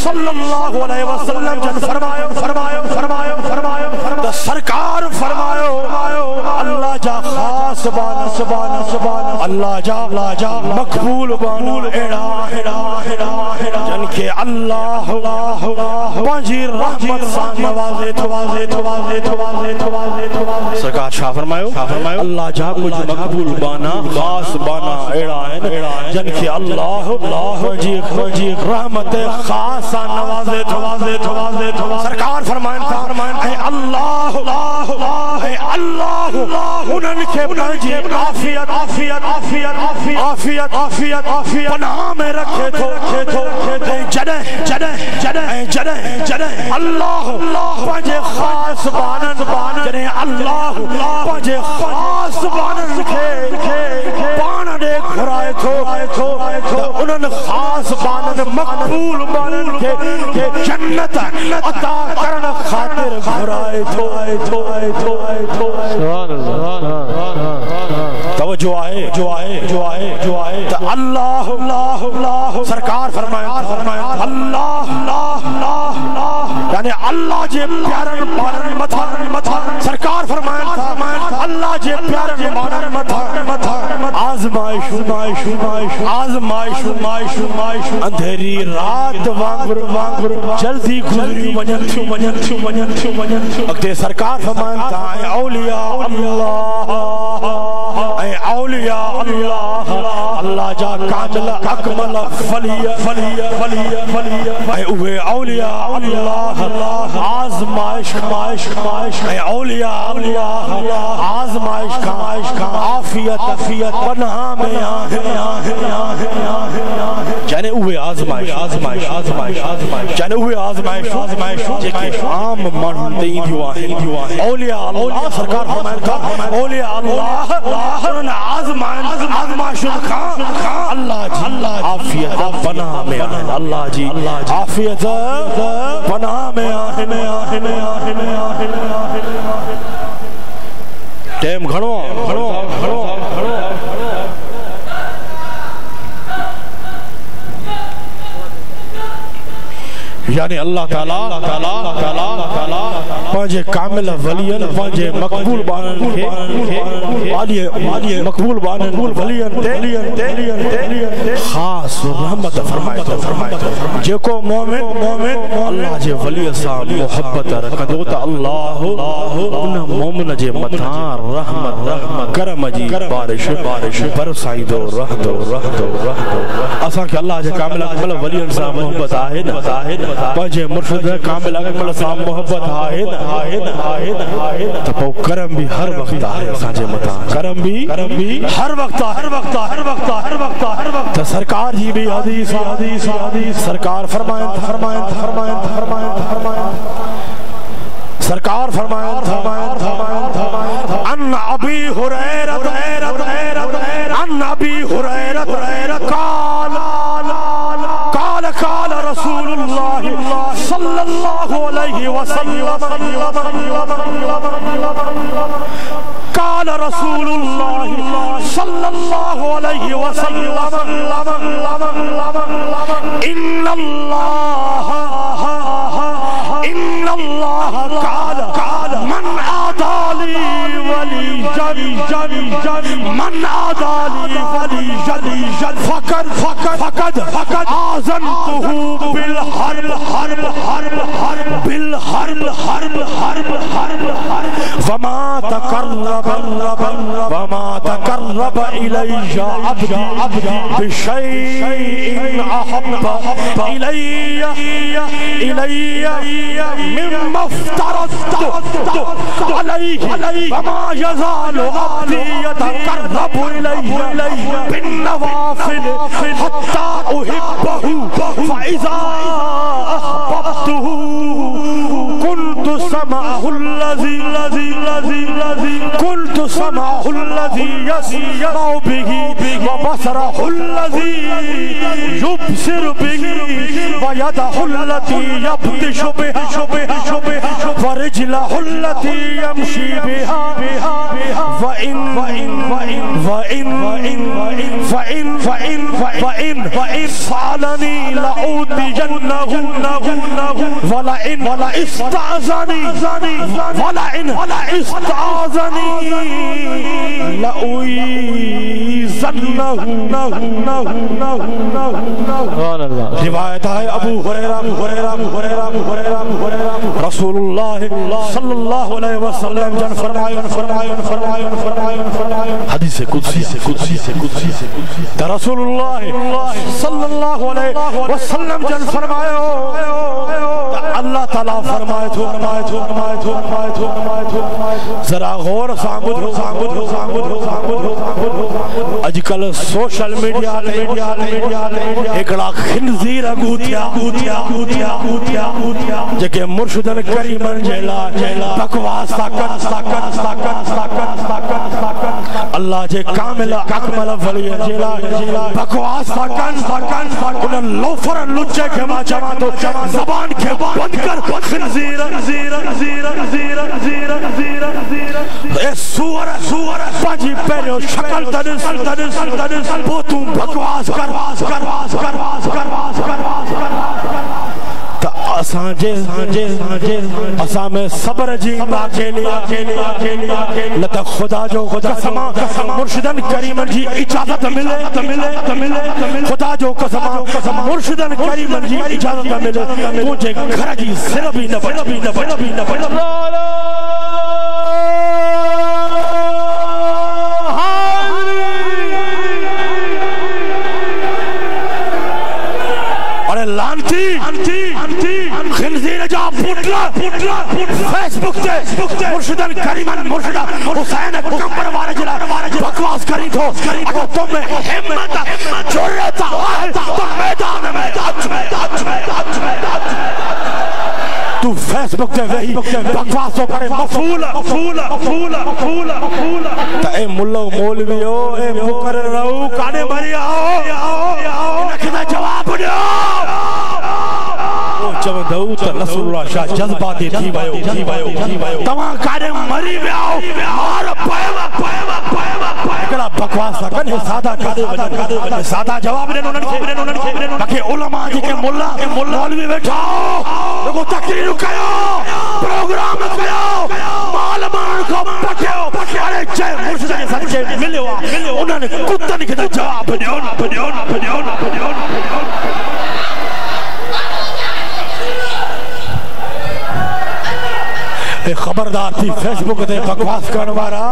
सल्लल्लाहु अलैहि वसल्लम जन फरमायो तो सरकार फरमायो अल्लाह जा खास बाना अल्लाह जा मकबूल बाना एड़ा जन के अल्लाह पंजी रहमत सां नवाज़े सरकार छा फरमायो अल्लाह जा कुछ मकबूल बाना खास बाना एड़ा है जन के अल्लाह पंजी रहमत खास सां नवाज़े सरकार फरमाइन ऐ अल्लाह उन्हनि खे पंहिंजी आफियत पनाह में रखे थो जॾहिं अल्लाह पंहिंजे ख़ास बाननि जॾहिं अल्लाह पंहिंजे ख़ास बाननि खे पाण ॾे घुराए थो उन्हनि ख़ास बाननि मक़बूल बाननि खे जन्नत अता करण ख़ातिर घुराए थो। तवज्जो आहे तो अल्लाह सरकार फरमाया अल्लाह यानी अल्लाह जे प्यारन बारन मथा सरकार फरमाया अल्लाह जे प्यारन बारन मथा आज़माइशूं अंधेरी रात वांगुर जल्दी गुज़री वञन थियूं अॻिते सरकार फरमाया औलिया अल्लाह जा कामिल अकमल फलिया उहे औलिया अल्लाह आज़माइश औलिया आज़माइश का आफियत पनाह में यानी उहे आज़माइश यानी उहे आज़माइश जेके आम माण्हुनि ते ईंदियूं आहिनि औलिया अल्लाह सरकार फरमाइनि था औलिया अल्लाह आज़माइशुन खां अल्लाह जी आफियत पनाह में आहिनि अल्लाह जी आफियत पनाह में आहिनि। टाइम घणो यानी अल्लाह ताला पंहिंजे कामिल वलियन पंहिंजे मक़बूल बानन खे मक़बूल बानन वलियन ते खास रहमत फरमाए जेको मोमिन अल्लाह जे वली सां मोहब्बत रखंदो त अल्लाह उन मोमिन जे मथां रहमत करम जी बारिश बरसाईंदो रहंदो असां खे अल्लाह जे कामिल वलियन सां मोहब्बत आहे न पंहिंजे मुर्शिद कामिल अकमल सां मोहब्बत आहे त पोइ करम भी हर वक्त आहे असांजे मथां करम भी हर वक्त त सरकार जी भी हदीस सरकार फरमायन सरकार फरमायन अन अबी हुरैरा काल रसूलुल्लाह सल्लल्लाहु अलैहि वसल्लम फ़क़ाल रसूलुल्लाह सल्लल्लाहु अलैहि वसल्लम इन्नल्लाह क़ाल मन आदाली मन आदाली वलियन फ़क़द आज़नतुहु बिल हर्ब वमा तक़र्रब इलैया अब्दी बिशैइन अहब्बा इलैया मिम्मा इफ्तरज़्तु अलैहि वमा यज़ालु अब्दी यतक़र्रबु इलैया बिन्नवाफ़िल हत्ता उहिब्बहु फ़इज़ा अहबब्तुहु कुन्तु समअहु लज़ी यस्मअु बिही व बसरहु लज़ी युबसिरु बिही व यदहु लती यब्तिशु बिहा व रिजलहु लती यमशी बिहा व इन सअलनी लऊतियन्नहु वलइन इस्तअज़नी रिवायत है अबू हुरैरा रसूलुल्लाह सल्लल्लाहु अलैहि वसल्लम जन फरमायो हदीस कुदसी रसूलुल्लाह सल्लल्लाहु अलैहि वसल्लम जन फरमायो अल्लाह ताला फरमाए थो जरा गौर सां ॿुधो अॼुकल्ह सोशल मीडिया हिकिड़ा खिंज़ीर ॻूथिया जेके मुर्शिदनि करीमनि जे लाइ बकवास था कनि अल्लाह जे कामिल अकमल वलीअ जे लाइ बकवास था कनि उन लोफरनि लुचे खे मां चवां थो ज़बान खे बंद कर खिंज़ीर ए सूअर पंहिंजी पहिरियों शक्ल त ॾिस पोइ तूं बकवास कर त असां में सब्र जी नाकेली न त खुदा जो कसम मुर्शिदनि करीमनि जी इजाज़त मिले खुदा जो कसम मुर्शिदनि करीमनि जी इजाज़त मिले तुंहिंजे घर जी सिर बि न अरे लानती खिंज़ीर जा पुटला फेसबुक ते मुर्शिदन करीमन मुर्शिदा हुसैन कंबर वारे जिला बकवास करी थो अगर तुम में हिम्मत जुर्रत है तो मैदान में तू फेसबुक ते वही बकवास तो करे मफूल त ए मुल्लो मौलवियो ए मुकर्रर रहू काने मरी आओ इनके जवाब ॾियो चवंदो त रसूलुल्लाह शाह जज़्बाती थी वियो तव्हां काॾे मरी विया मार पयव हिकिड़ा बकवास था कनि सादा काॾे सादा जवाब ॾिनो उन्हनि खे बाक़ी उलमा जेके मुल्ला मौलवी वेठा रुगो तकरीर कयो प्रोग्राम कयो माल माण्हुनि खां पटियो अरे जय मुर्शिद जे सच्चे मिलियो उन्हनि कुतनि खे त जवाब ॾियो खबरदार थी फेसबुक ते बकवास करण वारा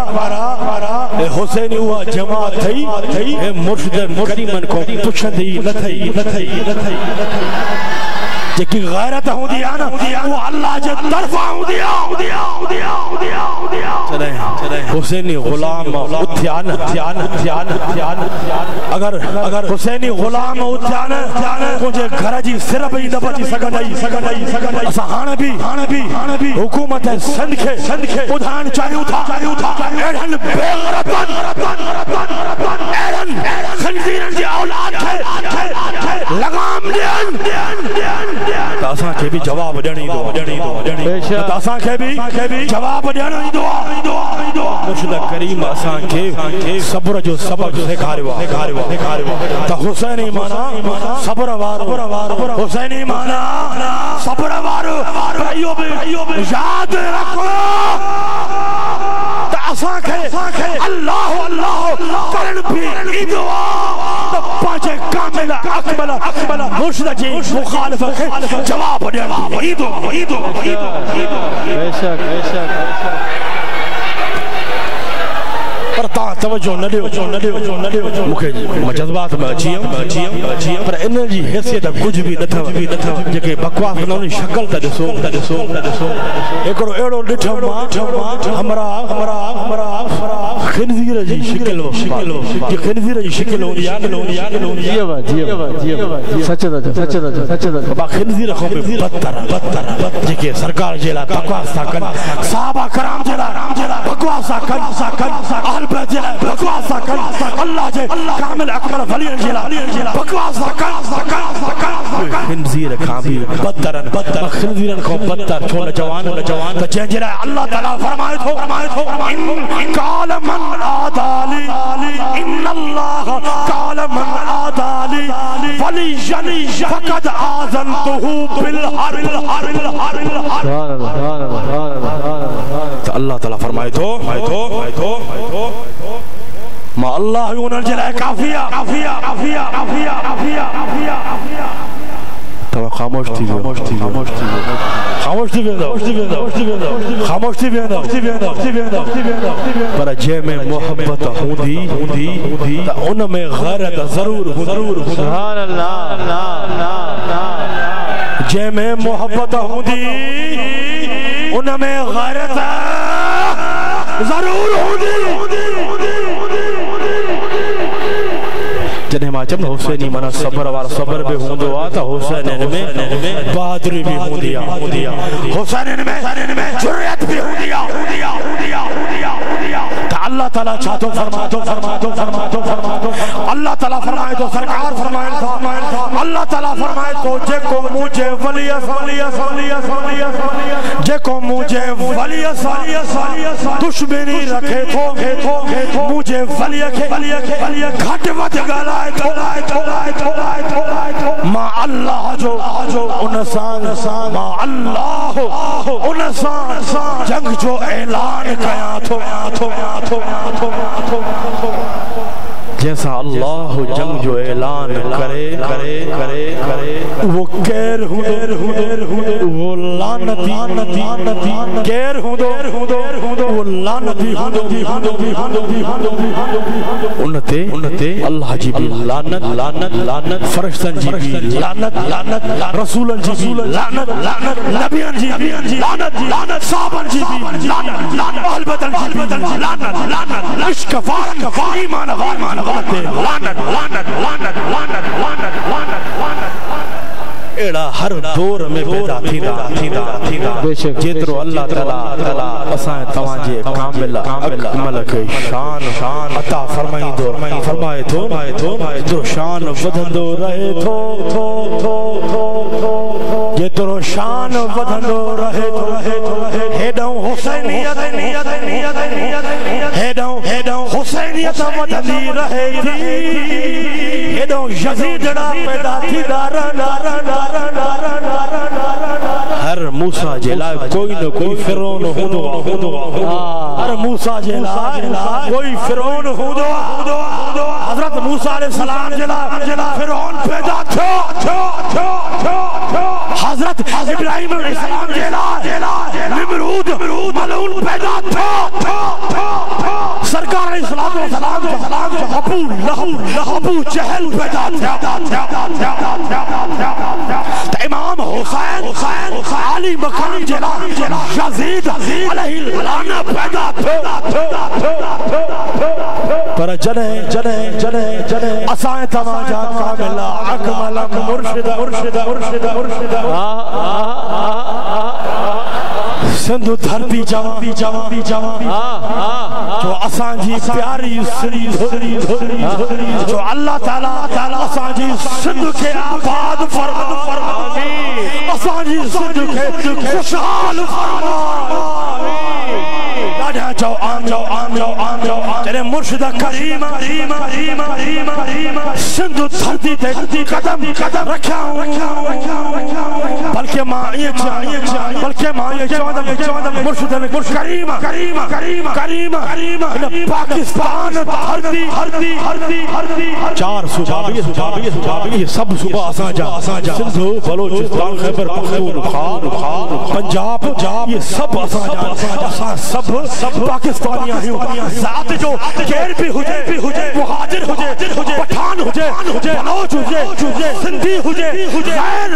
हुसैनी हुआ जमात थई ए मुर्शिद करीमन को पुछंदी न थई जेकी गैरत हुंदी आ न वो अल्लाह जे तरफा हुंदी आ हुसैनी गुलाम उथ्यान अगर हुसैनी गुलाम उथ्यान तुझे घर जी सिर भी न बची सकंदई असां हाणे भी हुकूमत सिंध खे ॿुधाइण चाहियूं था अहिड़नि बेग़ैरतनि खंजीरनि जी औलाद खे लगाम ॾियनि त असांखे बि जवाब ॾियणी दो त असांखे बि जवाब ॾियणी दो मुर्शिद करीम असांखे सब्र जो सबक सेखारियो त हुसैनी माना सब्र वारो हुसैनी माना सब्र वारो इहो बि याद रखो त असांखे अल्लाह करण बि ईंदो त पंहिंजे कामिल अकमल मुर्शिद जी मुखालिफ खे जवाब ॾियणु ईंदो बेशक पर ता तवज्जो न ॾियो मूंखे जज़्बात में अची वियुमि पर इन जी हैसियत कुझु बि नथव जेके बकवास न उन शक्ल त ॾिसो हिकिड़ो अहिड़ो ॾिठमि हमरा खिनज़ीर जी शिकिल जी खिनज़ीर जी शिकिल हूंदी आहे सच बाबा खिनज़ीर खां बि बदतर जेके सरकार जे लाइ बकवास था कनि सहाबा कराम जे लाइ बकवास था कनि अहल बैत जे लाइ बकवास था कनि अल्लाह जे कामिल अकमल वलियन जे लाइ बकवास था कनि खिनज़ीर खां बि बदतर खिनज़ीरन खां बदतर छो न जवान त जंहिंजे लाइ अल्लाह ताला फरमाए थो काल मन आदाली इन्नल्लाह काल मन आदाली वलियन फक़द आज़नतहु बिल हरिल त अल्लाह ताला फरमाए थो मां अल्लाह उन जे लाइ काफिया तव्हां खामोश थी वेंदो पर जंहिंमें मोहब्बत हूंदी त उन में गैरत ज़रूर सुभान अल्लाह जंहिंमें मोहब्बत हूंदी उन में गैरत ज़रूर हूंदी जॾहिं मां चयमि हुसैनी माना सब्र वारो सब्र बि हूंदो आहे त हुसैन में बहादुरी बि हूंदी आहे हुसैन में जुर्रत बि हूंदी आहे त अल्लाह ताला छा थो अल्लाह ताला फरमाए थो सरकार फरमाए थो अल्लाह ताला फरमाए थो जेको मुझे वली जेको मुझे वली दुश्मनी रखे थो मुझे वली खे घट वध ॻाल्हाए मां अल्लाह जो उन सां मां अल्लाह उन सां जंग जो ऐलान कयां थो जैसा अल्लाह जंग जो ऐलान करे वो कैर वो लानती कैर वो लानती उनते अल्लाह जी भी लानत फरिश्तन जी भी लानत रसूलन जी भी लानत नबियन जी भी लानत साहबन जी भी लानत अहल बदल जी लानत इश्क कफा ईमान एड़ा हर दौर में पैदा थींदा बेशक जेतिरो अल्लाह ताला असां तव्हां जे कामिल अकमल खे शान अता फरमाए थो जो शान वधंदो रहे थो जेतिरो शान वधंदो रहे थो हेॾो हुसैनियत हुसैनियत वधंदी रहे थी हेॾो यज़ीदड़ा पैदा थींदा हर मूसा जे लाइ कोई न कोई फिरौन हूंदो हर मूसा जे लाइ कोई फिरौन हूंदो हज़रत मूसा अलैहिस्सलाम जे लाइ फिरौन पैदा थियो हज़रत इब्राहीम अलैहिस्सलाम जे लाइ निमरूद मलऊन पैदा थियो सरकार अलैहिस्सलाम अबू जहल पैदा थियो इमाम हुसैन अली मकाम जे लाइ यजीद अलैहिस्सलाम पैदा थियो पर जॾहिं असां तव्हां जा कामिल अकमल मुर्शिद सिंधु धरती जवां जो असांजी प्यारी जो अल्लाह ताला असांजी सिंध खे आबाद फरमाए असां असांजी सिंध खे खुशहाल फरमा ॾाढा चओ आमीन तेरे मुर्शिद करीम सिंध धरती ते कदम रखिया बल्कि मां ये चवंदमि मुर्शिद करीम पाकिस्तान धरती चार सूबा ये सब सूबा असांजा सिंध बलोचिस्तान खैबर पख्तूनख्वा पंजाब ये सब असांजा सब पाकिस्तानी आहियूं ज़ात जो केर भी हुजे मुहाजिर हुजे पठान हुजे बलोच हुजे सिंधी हुजे गैर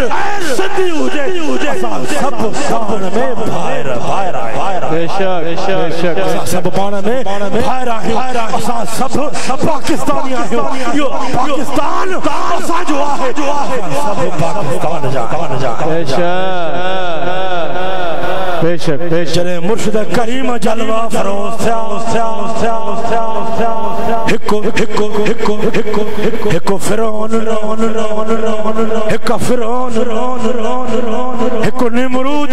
सिंधी हुजे सब पाण में भाइर बेशक सब पाण में भाइर आहियूं असां सब पाकिस्तानी आहियूं यो पाकिस्तान असांजो आहे सब पाकिस्तान जा बेशक जने मुर्शिद करीम जलवा फरोज हिको फिरौन हिको निमरूद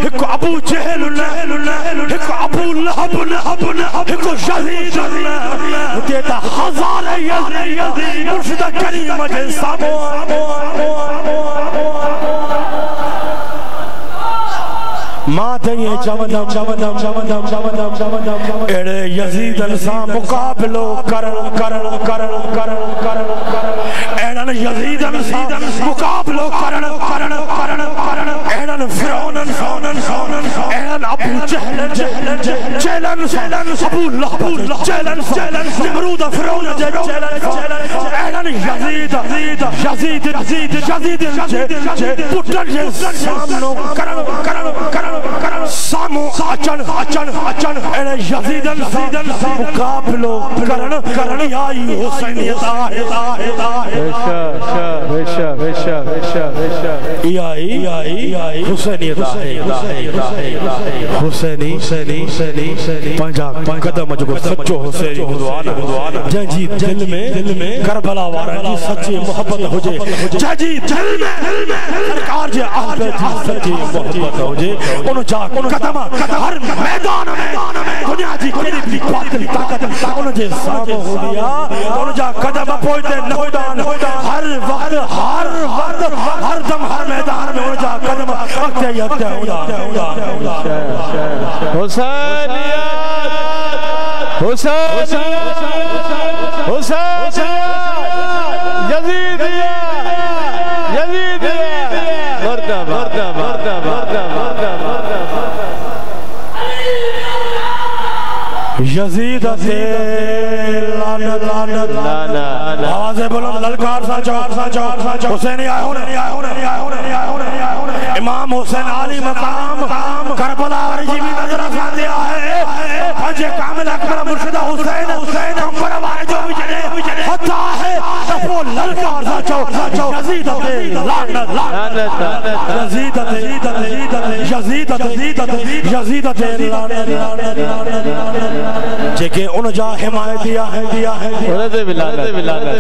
हिको अबू जहल हिको अबू लहब हिको यजीद हुते त हजार यजीद मुर्शिद करीम जे साम्हूं मां तई चवंदम एड़े यजीदन सां मुकाबलो कर एड़न यजीदन सां मुकाबलो करण एड़न फिरौनन एड़न अबू जहल चैलन अबू लहब चैलन निमरूद फिरौन एड़न यजीद पुटन जे सामनो करण सामो अचन एड़े यजीदन सां मुकाबलो करण आई हुसैनियत आहे बेशक हुसैनियत आहे हुसैनी पंहिंजा कदम जो सच्चो हुसैनी हूंदो आहे जंहिंजी दिल में करबला वारनि जी सच्ची मोहब्बत हुजे जंहिंजी दिल में सरकार जे अहद जी सच्ची मोहब्बत हुजे उन जा कदम हर मैदान में दुनिया जी कहिड़ी बि बातिल ताक़त उन जे साम्हूं हूंदी आहे उन जा कदम पोइते न हूंदा हर वक्त हर दम हर मैदान में उन जा कदम अॻिते ई अॻिते हूंदा यजीद से लानत आवाज़ें बुलंद ललकार सा चो हुसैनी आयो इमाम हुसैन आली मकाम करबला वाली जी भी नजर आंदी है अजे कामिल अकबर मुर्शिद हुसैन अंबर वाले जो भी चले हत्ता है वो ललकार सा चो यजीद से लानत यजीद से लानत जेके उन जा हिमायती है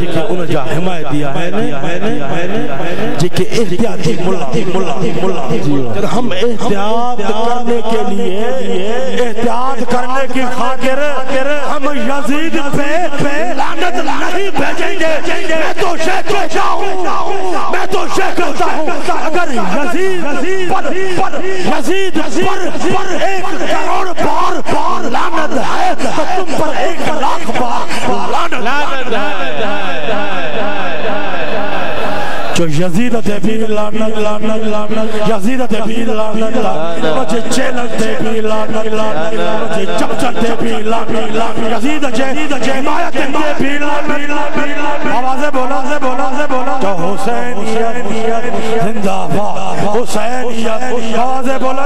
जेके उन जा हिमायती है जेके एहतियाती मुल्ला जब हम एहतियात करने के लिए एहतियात करने की खातिर हम यजीद पे लानत नहीं भेजेंगे मैं तो शेख कहता हूँ अगर यजीद पर 1 करोड़ बार लानत है तो तुम पर 1 लाख बार लानत है जो यजीद ते भी लानत यजीद ते भी लानत मुझे चैनल ते भी लानत मुझे चपचन ते भी लानत यजीद जे हिमायत ते भी लानत आवाज़ें बोला तो हुसैनियत जिंदाबाद हुसैनियत आवाज़ें बोला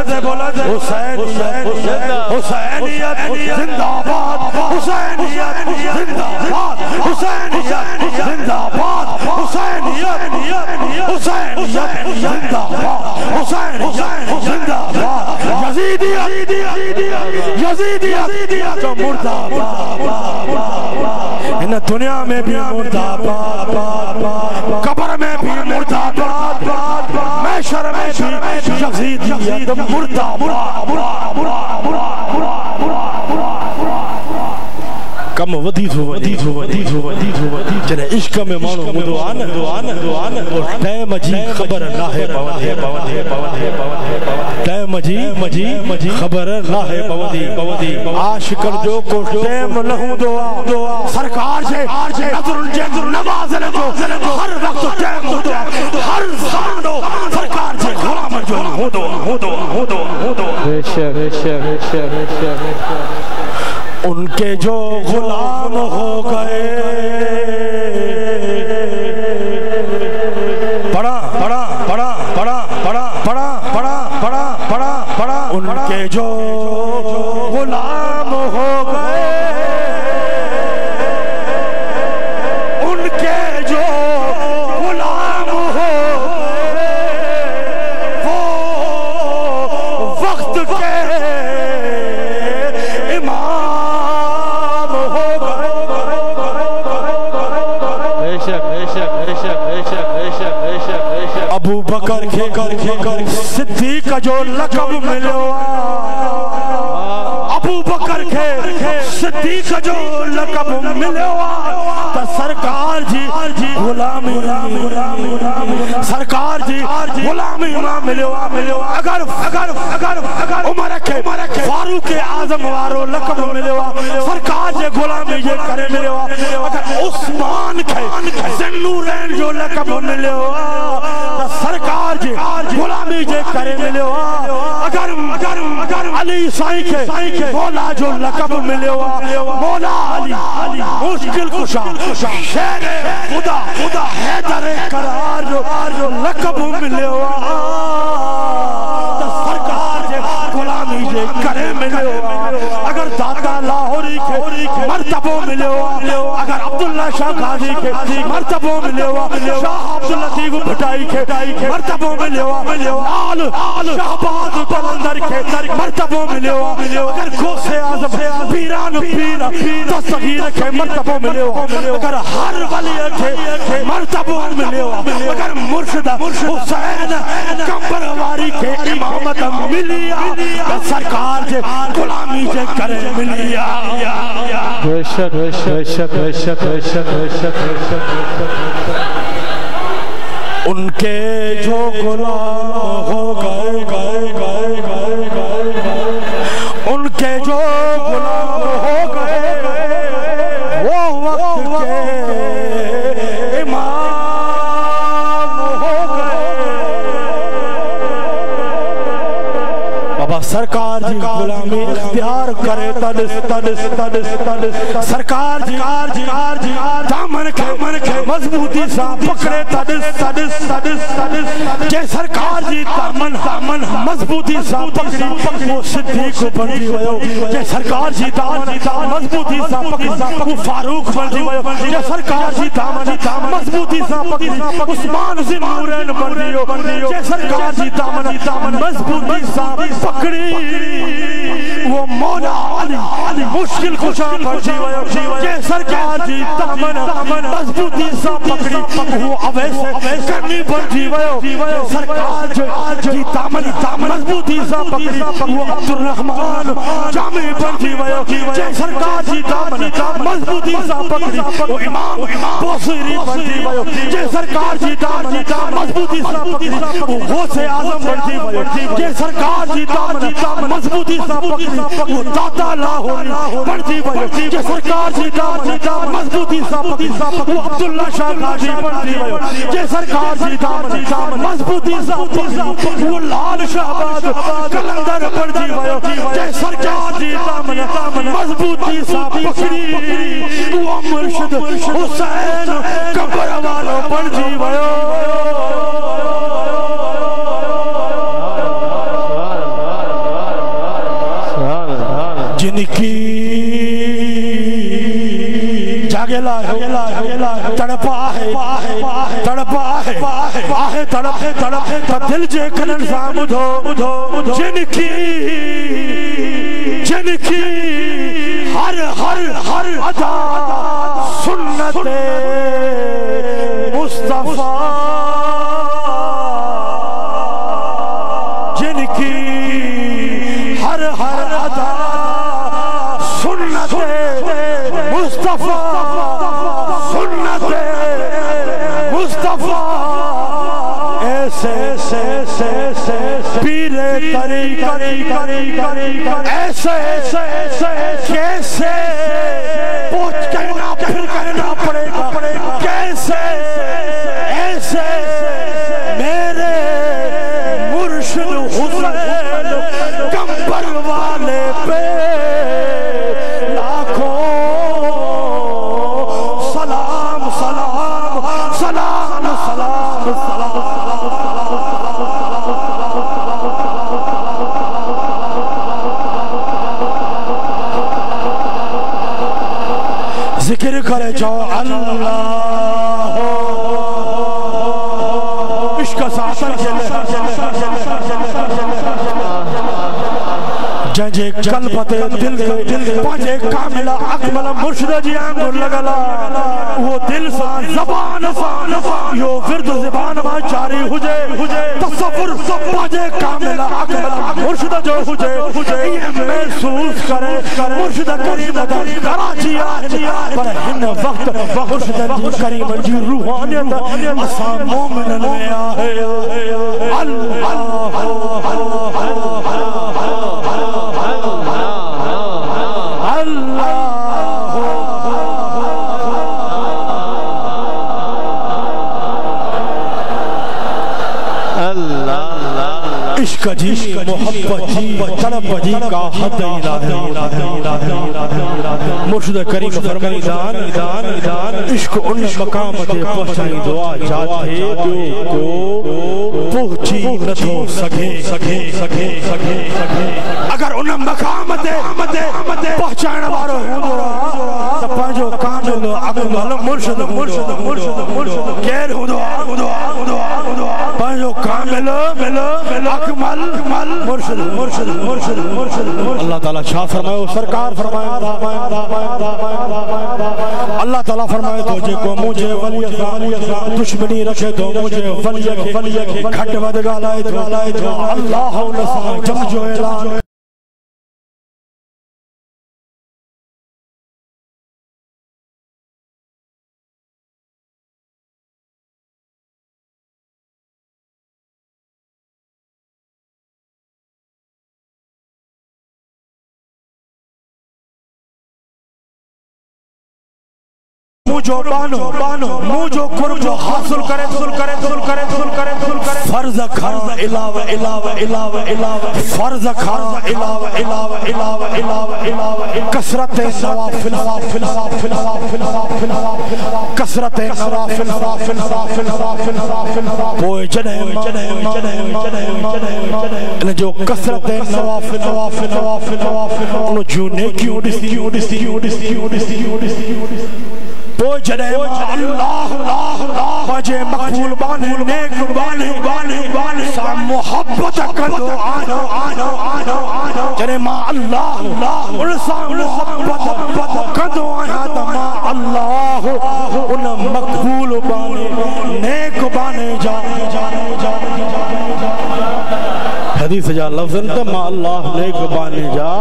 हुसैनियत जिंदाबाद हुसैनियत जिंदाबाद हुसैनियत जिंदाबाद यजीदियत तो मुर्दाबाद इन दुनिया में भी मुर्दाबाद कब्र में भी मुर्दाबाद मैं महशर में भी यज़ीदियत मुर्दाबाद कम वधी थो जने इश्क में मानो मुदो आन और टाइम जी खबर ना है टाइम जी खबर ना है पवदी आशिकन जो को टाइम न हुंदो सरकार से नजर नवाज़न जो हर वक्त टाइम हुंदो हर सांडो सरकार से गुलाम जो हुंदो बेशक उनके जो गुलाम हो गए पड़ा उनके जो गुलाम हो गए उनके जो गुलाम हो वो वक्त के अबू बकर के सिद्दीक जो लक़ब मिलो अबू बकर के सिद्दीक जो लक़ब मिलो तो सरकार जी गुलामी सरकार जी गुलामी मिलो अगर उमर के फारूक आज़म वारो लक़ब मिलो सरकार जे गुलामी जे करे मिलो अगर उस्मान के ज़न्नूरैन जो लक़ब मिलो सरकार जी गुलामी जे करे मिलो अगर अली साईं के मौला जो लक़ब मिलो मौला अली मुश्किल कुशा शेर खुदा हैदर करार जो लक़ब मिलो तो सरकार जे गुलामी जे करे मिलो अगर दाता लाहौरी के मर्तबो मिलो अगर अब्दुल्ला शाह गाजी के मर्तबो मिलो शाह अब्दुल लतीफ भटाई के मर्तबो मिलो लाल शाहबाज कलंदर के मर्तबो मिलो अगर गौसे आज़म पीरान पीर दस्तगीर के मर्तबो मिलो अगर हर वली के मर्तबो मिलो अगर मुर्शिद हुसैन कंबरवारी के इमामत मिलिया तो सरकार जे गुलामी जे करे मिलिया बेशक उनके जो गुलाम हो गए उनके जो गुलाम हो गए वो वक्त के इमाम हो गए बाबा सरकार जी गुलामी इख्तियार करे तद सरकार जी दामन के मजबूती सा पकड़े तद जे सरकार जी दामन मजबूती सा पकड़ी वो सिद्दीक बन वयो जे सरकार जी दामन मजबूती सा पकड़ी वो फारूक बन वयो जे सरकार जी दामन मजबूती सा पकड़ी उस्मान ज़न्नूरैन बन दियो जे सरकार जी दामन मजबूती सा पकड़ी वो मौला अली मुश्किल कुशा बन वयो जे सरकार जी दामन मजबूती सा पकड़ी वो अवैसे करनी बन वयो सरकार जी दामन मजबूती सा पकड़ी वो अब्दुल रहमान जामी बन वयो जे सरकार जी दामन मजबूती सा पकड़ी वो इमाम बोसीरी बन वयो जे सरकार जी दामन मजबूती सा पकड़ी वो गौसे आज़म बन वयो जे सरकार जी दामन मजबूती सा पकड़ी वो दाता लाहौरी बन वयो जे सरकार जी दामन मजबूती सा पकड़ी वो अब्दुल्ला शाह गाजी बन वयो जे सरकार जी दामन मजबूती सा पकड़ी वो लाल शाहबाज कलंदर बन वयो जे सरकार जी दामन मजबूती सा पकड़ी वो मुर्शिद हुसैन कंबरवालो बन वयो जिनकी जागेला तड़पा है तड़प दिल जे कनन सा बुधो जिनकी हर अदा सुन्नते मुस्तफा ऐसे पीरे तरीक़त ऐसे कैसे पूछ कहना फिर कहना पड़ेगा कैसे ऐसे मेरे मुर्शिद हुसैन कंबर वाले पे लाखों सलाम सलाम सलाम सलाम सलाम। जिक्र करे जाओ अल्लाह इश्क सासन जंजे कल्बते दिल पांचे कामिला अकमल मुर्शिद जी आंगुर लगला वो दिल सा ज़बान यो विर्द ज़बान मा जारी हुजे तसव्वुर पांचे कामिला अकमल मुर्शिद जो हुजे ये महसूस करे मुर्शिद करीम दा कराची पर हिन वक्त मुर्शिद जी करीम जी रूहानियत असा मोमिनन में आहे। अल्लाह इश्क जी मोहब्बत जी तलब जी का हद मुर्शिद करीम फरमाई दान इश्क उन मकाम ते पहुंचाई दुआ जाते को पहुंची न तो सके अगर उन मकाम ते पहुंचाण वारो हुंदो त पंहिंजो कामिल अकमल मुर्शिद केर हुंदो पंहिंजो कामिल अकमल मुर्शिद अल्लाह ताला छा फरमायो सरकार फरमाया अल्लाह ताला फरमाए तो जेको मुझे वली दुश्मनी रखे तो मुझे वली के घट वध गालाए तो अल्लाह सा जंग जो ऐलान मुझो बानो मुझो कुर्ब हासिल करे फर्ज खा इलावा फर्ज खा इलावा कसरत नवाफिल कसरत नवाफिल पोए जने जो कसरत नवाफिल उन जो नेकियों पोए जने अल्लाह बजे मकबूल बाने नेक बाने सा मोहब्बत कदो आनो जने मां अल्लाह उन सा मोहब्बत कदो आया त मां अल्लाह उन मकबूल बाने नेक बाने जा हदीस जा लफ्ज़न त मां अल्लाह नेक बाने जा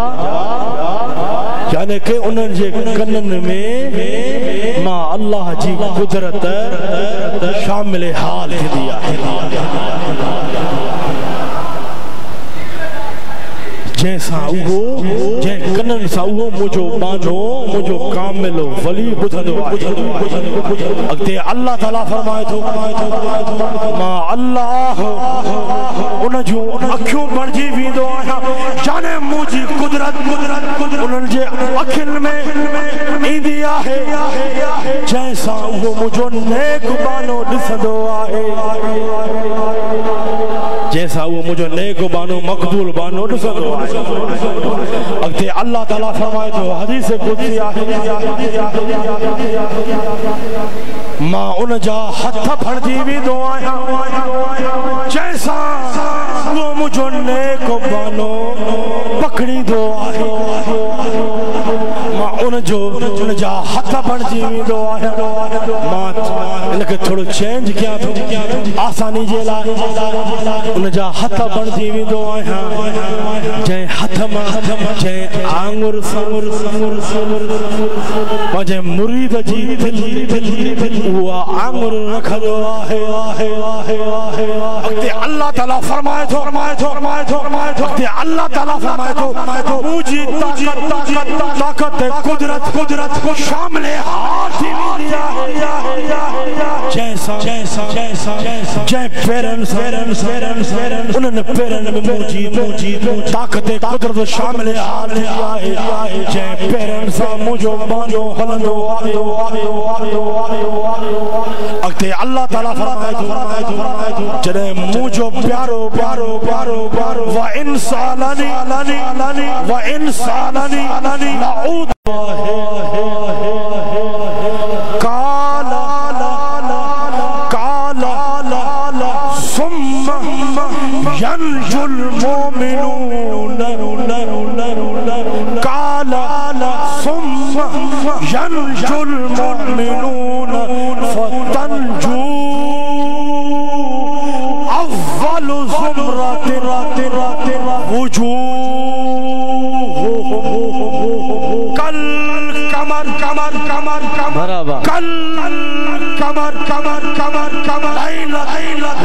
यानी के उन्हनि जे कनन में मां अल्लाह जी कुदरत शामिल हाल थी जैसा उहो जे कनन सा उहो मुझो बानो मुझो कामिल वली बुधंदो अगते अल्लाह ताला फरमाए तो मां अल्लाह उन जो अखियों बणजी वींदो आया जाने मुजी कुदरत उन्हनि जे अखियुनि में ईंदी आहे जैसा उहो मुझो नेक बानो ॾिसंदो आहे जैसा वो मुझे नेक बानो मकबूल बानो ॾिसंदो आहे अगते अल्लाह ताला फरमाए तो हदीस कुदसी आहे मां उन जा हथ फड़जी वींदो आहियां जैसा वो मुझो नेक बानो पकड़ींदो आहे मां उन जा हथ बणजी वेंदो आहे मां इनखे थोरो चेंज कयां थो आसानी जे लाइ उन जा हथ बणजी वेंदो आहियां जंहिं हथ मां जंहिं आंगुर पंहिंजे मुरीद जी उहा आंगुर रखंदो आहे अॻिते अल्लाह ताला फरमाए थो अॻिते अल्लाह ताला फरमाए थो मुंहिंजी ताक़त कुदरत को शामिल हार थी वेंदी आहे जंहिं पेरनि उन्हनि पेरनि में मुंहिंजी ताक़त कुदरत शामिल हार थी आहे जंहिं पेरनि सां मुंहिंजो बांधो हलंदो अॻिते अल्लाह ताला फरमाए थो जॾहिं मुंहिंजो प्यारो व इंसानी लाऊद काला सुम्मा यंजुल मोमिनून काला सुम्मा यंजुल मोमिनून फतंजू अव्वल ज़ुमरतिन वजूह कल कमर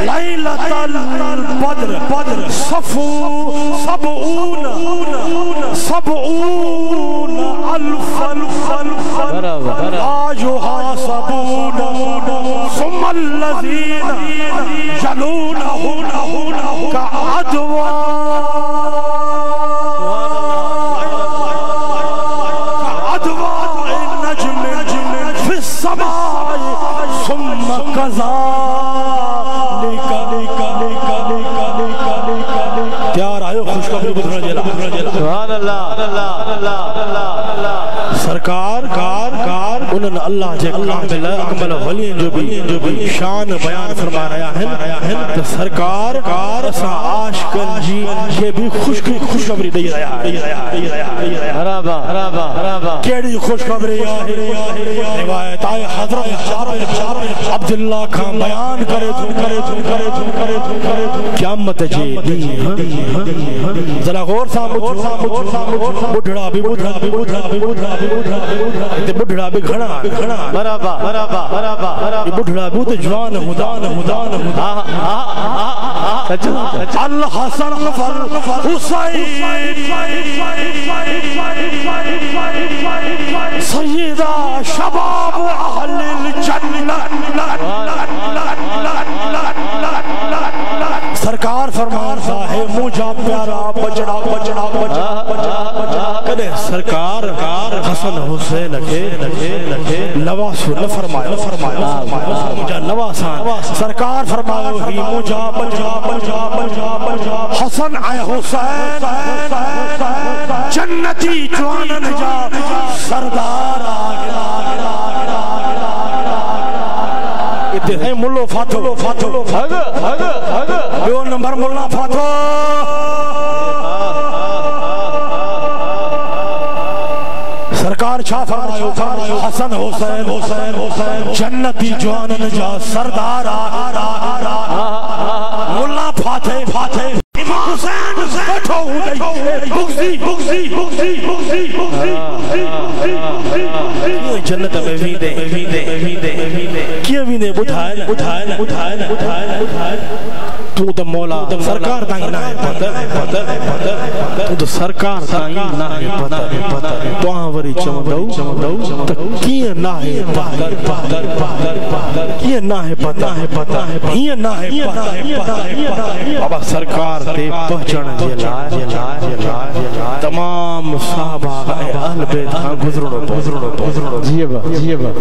लैलतल बद्र सबऊन अल्फ ला युहासबून सुम्मल्लज़ीन यलूनहु कअदवा तैयार आयो खुशखबरी बुधण जे लाइ सुभान अल्लाह सरकार उन्हनि अल्लाह जे कामिल अकमल वलियन जो भी शान बयान फरमा रहा है त सरकार असां आशिकन जी के भी खुशखबरी ॾेई रहा है केड़ी खुशखबरी आहे रिवायत आहे हज़रत अब्दुल्ला खां बयान करे थो क़यामत जे ॾींहुं जरा गौर सां बुढ़ड़ा भी बुढ़ड़ा भी घणा बुढ़ड़ा भी तो जवान हुदान अल हसन हुसैन सय्यदा शबाब अहलिल जन्नत सरकार फरमान साहिब मुझा प्यारा बजड़ा कदे सरकार हसन हुसैन के नवासु न फरमायो मुझा नवासान सरकार फरमायो ही मुझा बजड़ा हसन आए हुसैन जन्नती जवानन जा सरदार इते है मुल्लो फातो दो नंबर मुल्ला फातो सरकार छा फरमायो हसन हुसैन जन्नती जवानन जा सरदार मुल्ला फाते हुसैन बैठो बुगजी जन्नत में वींदे किए वींदे बुधाए तू तो मौला सरकार ताई ना है पता तू तो सरकार ताई ना है पता तो वरी चमदौ त किए ना है पता किए ना है पता हिए ना है पता बाबा सरकार ते पहुंचण जे लाइ तमाम साहबा अहल बैत खां गुजरणो जी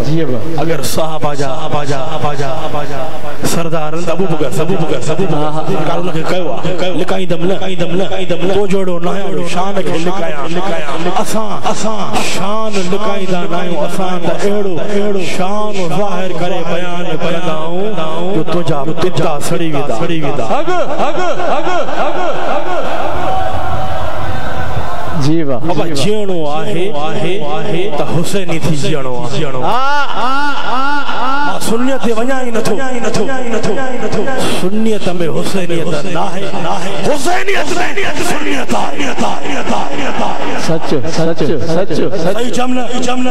अगर साहबा जा सरदार अबू बकर सरकार उनके कयो लिकाईंदम न तो जोड़ो ना शान के लिकाया असां शान लिकाईंदा नाहियूं असां त एड़ो शान ज़ाहिर करे बयान कंदा आहियूं जो तुझा पिता सड़ी वेंदा जी वाह बाबा जीणो आहे त हुसैनी थी जीणो सुन्नियत वञा ई नथो सुन्नियत में हुसैनियत नाहे हुसैनियत में सुन्नियत सच सही जमना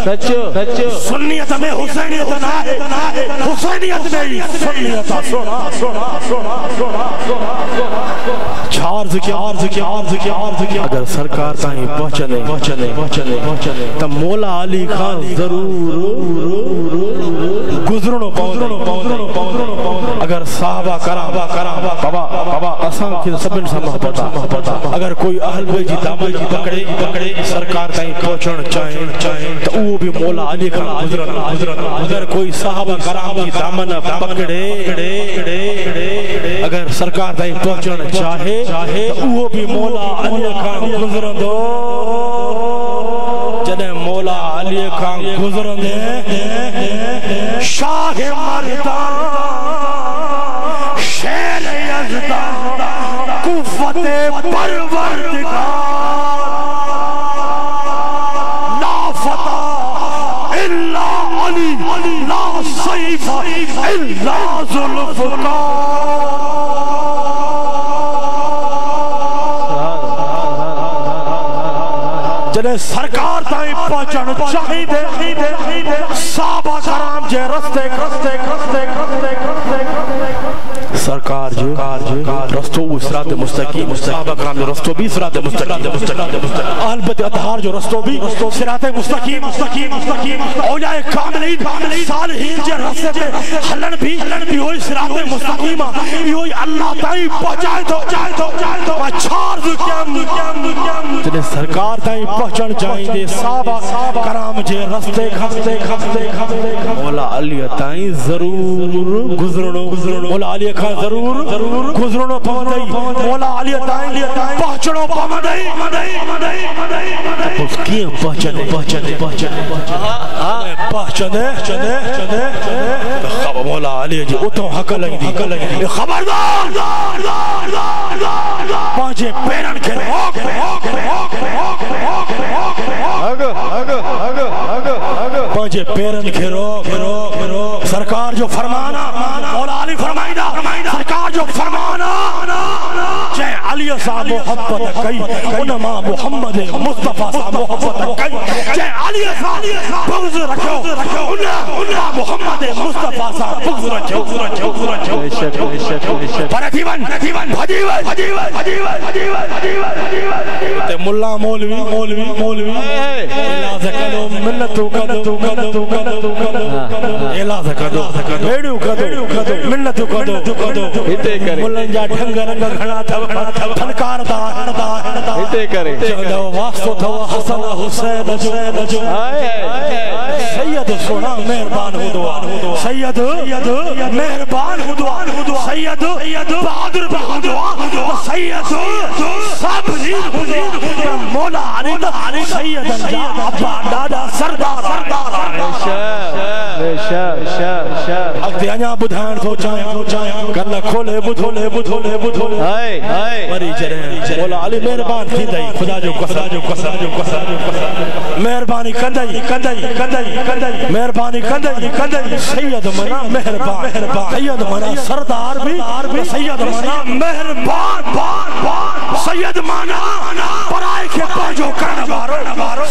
सच सुन्नियत में हुसैनियत नाहे हुसैनियत में सुन्नियत सुना चार्ज क्या अगर सरकार ताईं पहुंचने त मौला अली खान जरूर गुजरणो पवंदो अगर साहबा बाबा असां खे सभिनि सां मोहब्बत अगर कोई अहल बैत जी दामन पकड़े सरकार ताईं पहुंचण चाहे त उहो भी मौला अली खान गुजरन अगर कोई साहबा कराम जी दामन पकड़े अगर सरकार ताईं पहुंचण चाहे त उहो भी मौला अली खान गुजरंदो जॾहिं मौला अली खान गुजरंदे शाह मर्दा शेर यज़दा कुव्वत परवरदिगार ला फता इल्ला अली ला सैफ इल्ला जुल्फ़कार जॾहिं सरकार ताईं पहुचण चाहिए साहबा कराम जे रस्ते सरकार जो रस्तो सिरात मुस्तकीम साहबा कराम जो रस्तो भी सिरात मुस्तकीम अहल बैत अतहार जो रस्तो भी सिरात मुस्तकीम औलिया कामिलीन सालिहीन जे रस्ते ते हलन भी इहो सिरात मुस्तकीम इहो अल्लाह ताईं पहुंचाए थो चार्ज जॾहिं सरकार ताईं पहुंचण चाहिए साहबा कराम जे रस्ते मौला अली ताईं जरूर गुजरणो मौला अली खां जरूर गुजरणो पवंदई मौला अली ताईं पहुंचणो पवंदई कीअं पहुचंदे मौला अली जी उतो हक लईंदी खबरदार पंहिंजे पेरनि खे पंहिंजे पेरनि खे रोक सरकार जो फरमाना मौला अली फरमाईंदा सरकार जो फरमाना जंहिं अलीअ सां मोहब्बत कई उन मां मुहम्मद मुस्तफा सां मोहब्बत कई जंहिं अलीअ सां बुग़्ज़ रखियो उन मुहम्मद मुस्तफा सां बुग़्ज़ रखियो पर थी वञ ते मुल्ला मौलवी इलाज कदो मिन्नतू कदो इलाज कदो बेड़ियूं कदो मिन्नतू कदो हिते करे मुल्लनि जा ढंग रंग घणा अथव फनकारदार हिते करे चवंदो वास्तो अथव हसन हुसैन जो सैयद सोना मेहरबान हूंदो सैयद मेहरबान हूंदो सैयद बहादुर भी हूंदो सैयद साबरीन हूंदो मौला अली सैयद जा अब्बा दादा सरदार अॻिते अञा ॿुधाइण थो चाहियां कन खोले ॿुधो वरी जॾहिं मौला अली महिरबान थींदई ख़ुदा जो कसम महिरबानी कंदई सैयद मना मेहरबान सैयद मना सरदार भी सैयद मना मेहरबान सैयद मना पराए खे पंहिंजो करण वारो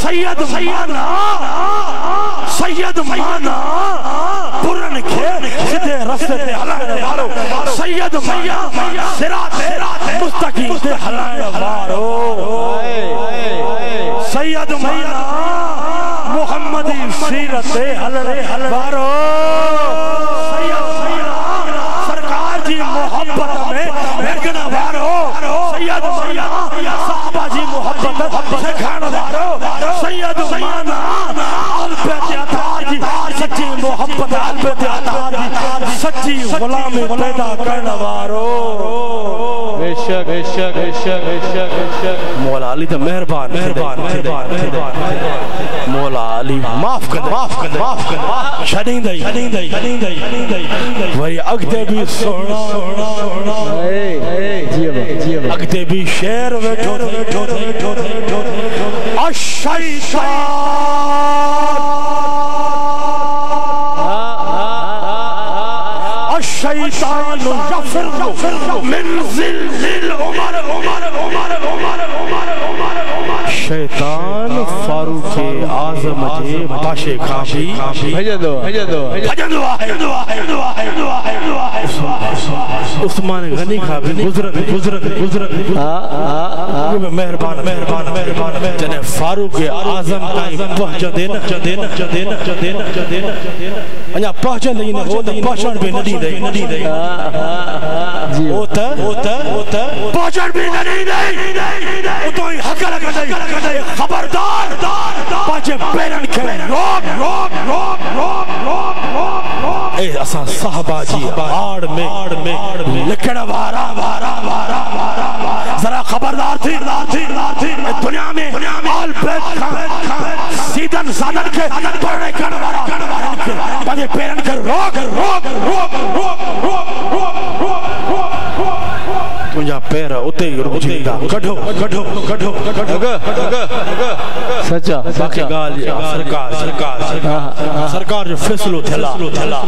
सैयद मना पुरनि खे सिधे रस्ते ते हलाइण वारो सैयद सिरात मुस्तकीम ते हलाइण वारो सैयद मुहम्मदी सीरत ते हलण वारो सरकार जी मोहब्बत में लगण वारो सैयद साहबा जी मोहब्बत सिखाइण वारो सैयद सच्ची मोहब्बत सच्ची गुलामी पैदा करने वारो बेशक मौला अली तो मेहरबान मौला अली माफ कर छॾींदई वरी अॻिते भी सोना अगते भी शेर वेठो الشيطان يفر من ظل عمر शैतान फारूक आज़म जे बाशे खां भी भजंदो आहे उस्मान गनी खां भी गुज़रत मेहरबान जने फारूक आज़म ताईं पहुंचंदे न अञा पहुंचंदे न हो त पहुंचण बि न ॾींदे ओ त पहुंचण बि न ॾींदे उतो ई हक़ लॻंदे खबरदार पांचे पेरन खे रोक ए असां साहबा जी आड़ में लिखण वारा जरा खबरदार थी दुनिया में आल बैत सीधन साधन के पढ़ने करण वारा पांचे पेरन खे रोक तुझा पैर उते ही रुक जींदा कढो सच्चा बाकी गाल सरकार जो फैसलो थला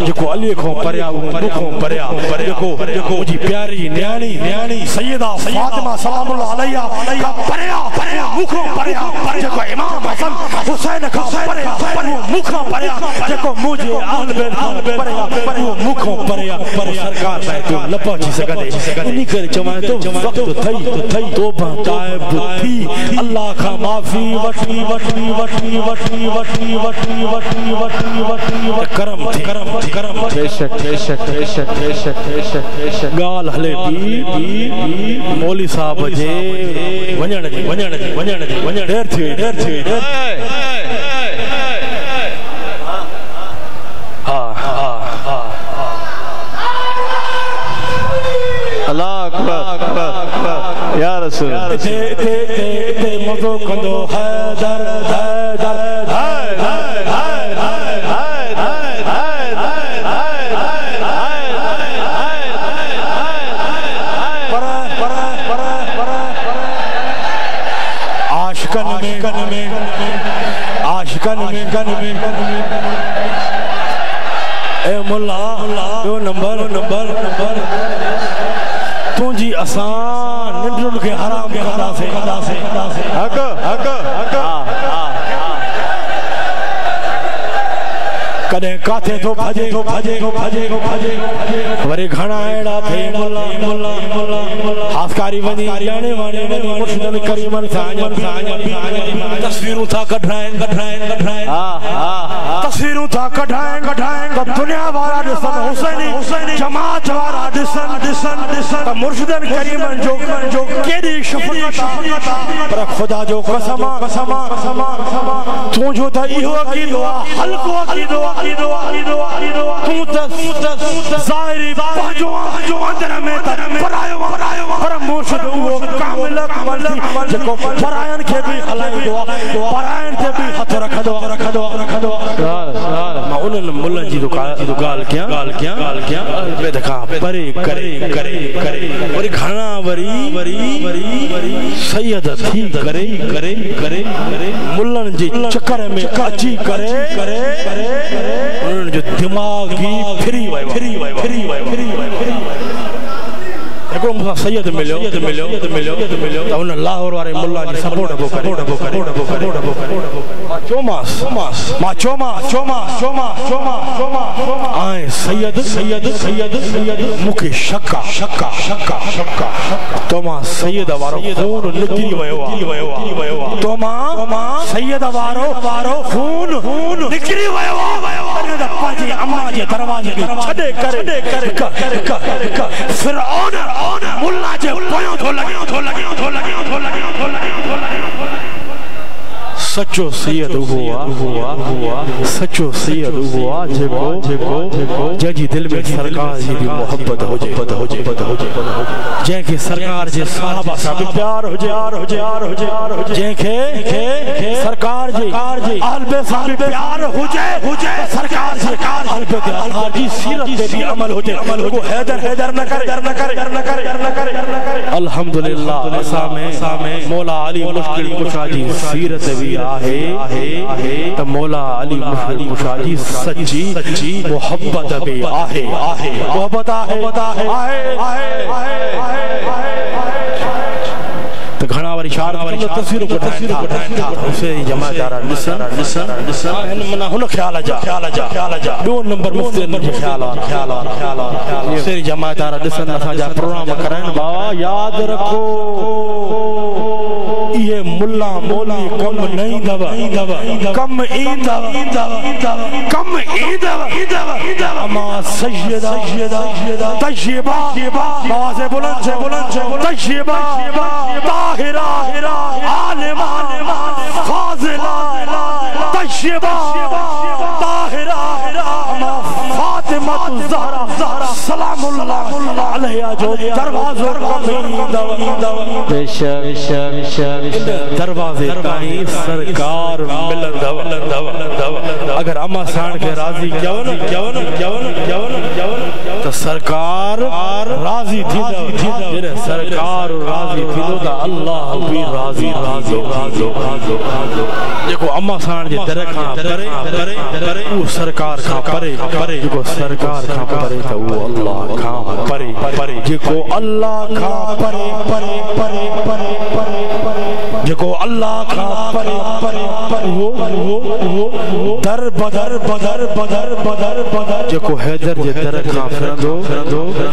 जेको अली को परया मुखो परया जेको जी प्यारी न्याणी सैयदा फातिमा सलामुल्लाह अलैहा परया मुखो परया जेको इमाम हसन हुसैन का परया मुखो परया जेको मुझे अहल बैत परया मुखो परया सरकार से तो लपची सकदे इनी करे चवा तो वक्त थई तौबा ताइब थी अल्लाह का माफी वठी करम बेशक गाल हले थी मौली साहब जे वणण देर थी अल्लाह अकबर या रसूल ते मज़ो कंदो हैदर आशिकन में ए मुल्ला दो नंबर तुझी आसान निंडुल के हराम कंदासे हक कदे काथे तो भजे वरे घणा एड़ा थे मुल्ला हासकारी वनी जाने वाले मुर्शिदन करीमन साजन तस्वीरों था कढाएं तस्वीरों था कढाएं तो दुनिया वाला दिसन हुसैनी जमात वाला दिसन तो मुर्शिदन करीमन जो केडी शफकत पर खुदा जो कसम तू जो था इहो अकीदो हल्को अकीदो तू त ज़ाहिरी बाजो अंदर में परायो पर मुर्शिद वो कामिल जेको परायन के भी हलाइदो परायन ते भी हथ रखदो मां उन मुल्ला जी गाल क्या बे देखा परे करे वरी घणा वरी सैयद थी करे मुल्लन जी चक्कर में अची करे उन जो दिमाग ही फिरी वयो एको मुसा सैयद मिलियो त उन लाहौर वारे मुल्ला जी सपोर्ट बो करे मां चोमा आए सैयद मुखे शक्का तो मां सैयद वारो खून निकरी वयो तो मां सैयद वारो खून निकरी वयो पाजी अम्मा जे दरवाजे के छडे करे फिरौन मुल्ला जे पोयो थो लगे सच्चो सैयद हुआ जेको जजी दिल में सरकार जी मोहब्बत हो जे जेके सरकार जे साहबा सां प्यार हो जे जेके सरकार जी अहल बैत सां प्यार हो जे सरकार जी अहल बैत जी सीरत पे भी अमल हो जे को हैदर न करे अल्हम्दुलिल्लाह असा में मौला अली मुश्किल कुशा जी सीरत भी आहे त मौला अली मुश्किल कुशा जी सच्ची मोहब्बत भी आहे मोहब्बत आहे तो घना वारी शार वारी तस्वीर को ठाइन था उसे जमादार लिसन मना हुन ख्याल जा दो नंबर मुफ्ती मुझे ख्याल उसे जमादार लिसन असा जा प्रोग्राम कराइन बाबा याद रखो ये मुल्ला मौलवी कम नहीं दवा कम ईंदव अमा सय्यदा तय्यबा आवाज़ बुलंद तय्यबा ताहिरा आलिमा फाज़िला तय्यबा ताहिरा फातिमा ज़हरा सलामुल्लाह अलैहा जो दरवाज़ों कम दरवाजे ताईं सरकार मिलंदव अगर अम्मा साण के राजी तो सरकार राजी थी सरकार राजी थी तो अल्लाह भी राजी देखो अम्मा साण जे दर खां परे वो सरकार खां परे जो सरकार खां परे तो वो अल्लाह खां परे जो अल्लाह खां परे जो अल्लाह खां परे वो दर बदर जो हैदर जे दर खां फिरंदो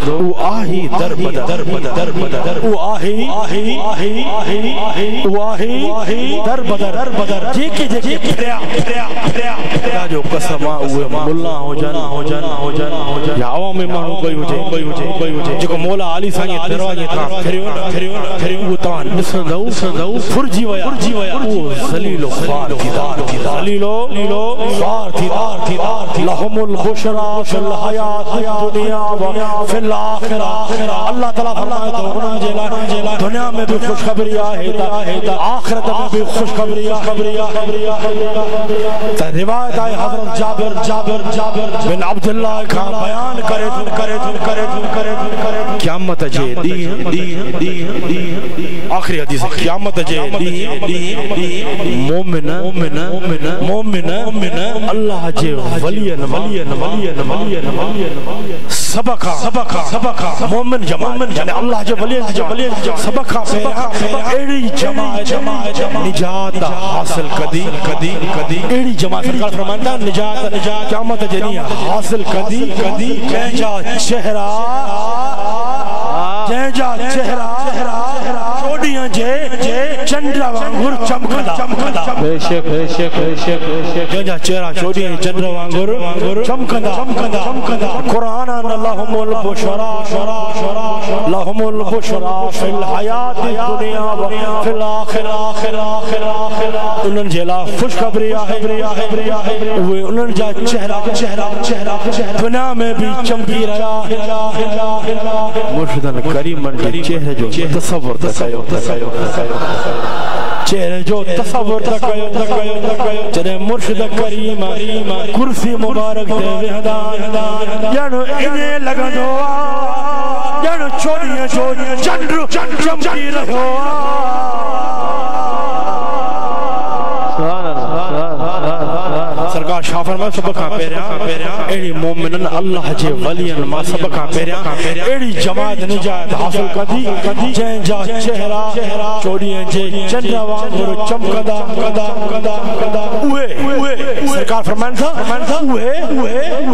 वो आही दर बदर वो आही दर बदर जेके फिरिया जो कसमा उहे मुल्ला हो जान या आवाम में मानू कोई हुजे जो मौला अली साईं दरवाजे खां फिरियो वो ता ॾिसंदो फुरजी वया वो ज़लीलो ख़ार थी लहुमुल बुशरा फिल हयात दुनिया व फिल आखिरा अल्लाह तआला फरमाए तो उन्हनि जे लाइ दुनिया में भी खुशखबरी आहे त आखिरत में भी खुशखबरी त रिवायत आहे हज़रत जाबिर बिन अब्दुल्लाह खां बयान करे क़यामत जे ॾींहुं आखिरी हदीस क़यामत जे मोमिन अल्लाह जे वलियन सबका मोमिन जमात यानी अल्लाह जे वलियन सबका एड़ी जमात निजात हासिल कदी एड़ी जमात सरकार फरमाता निजात क़यामत जे ॾींहुं हासिल कदी जंहिंजा चेहरा चोॾीअ जे चंड वांगुर चमकंदा बेशक जंहिंजा चेहरा चोॾीअ जे चंड वांगुर चमकंदा क़ुरान लहुमुल बुशरा फिल हयात दुनिया व फिल आखिरा उन्हनि जे लाइ खुशखबरी आहे उहे उन्हनि जा चेहरा दुनिया में भी चमकी रहिया मुर्शिदन करीमन के चेहरे जो तसव्वुर कयो चेहरे जो तसव्वुर कयो जॾहिं मुर्शिद करीम कुर्सी मुबारक ते वेहंदा ॼण इएं लॻंदो आहे ॼण चोॾीअ जो चंड चमकी रहियो सरकार शाह फरमाए सब खां पहिरियां एड़ी मोमिनन अल्लाह जे वलियन मां सब खां पहिरियां एड़ी जमात निजात हासिल कदी जंहिंजा चेहरा चोॾीअ जे चंड वांगुर चमकंदा उहे सरकार फरमाइनि था उहे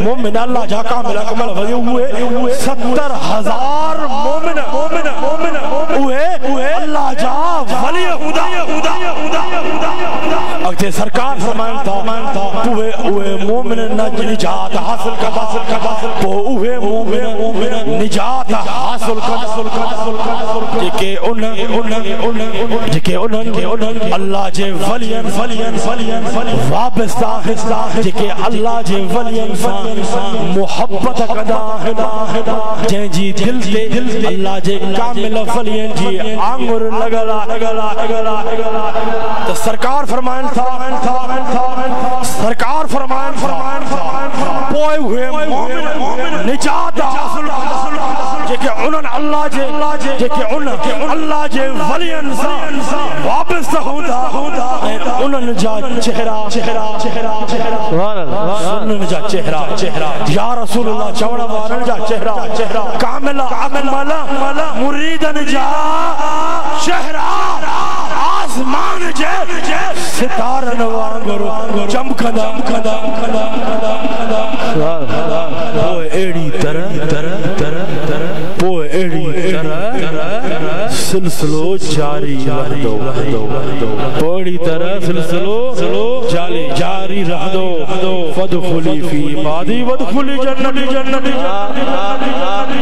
मोमिन अल्लाह जा कामिल अकमल उहे 70,000 मोमिन उहे अल्लाह जा वली हुदा अॻिते सरकार फरमाइनि था उहे मोमिन निजात हासिल कंदा पोइ उहे मोमिन निजात हासिल जेके उन्हनि अल्लाह जे वलियन वाबस्ता जेके अल्लाह जे वलियन सां मोहब्बत कंदा जंहिंजी दिल ते अल्लाह जे कामिल वलियन जी आंगुर लॻल त सरकार फरमाइनि पोइ उहे मोमिन निजात हासिल जेके उन्हनि अल्लाह जे जेके उन अल्लाह जे वलियन सा वापस होंदा उन्हनि जा चेहरा सुभान अल्लाह उन्हनि जा चेहरा या रसूल अल्लाह चवण वारनि जा चेहरा कामिल अकमल मुरीदन जा चेहरा आसमान जे सितारन वांगुरु चमकंदा पोइ एड़ी तरह पोइ एड़ी तरह सिलसिलो जारी रहंदो पोड़ी तरह सिलसिलो जारी रहंदो फदखुली फी इबादी वदखुली जन्नती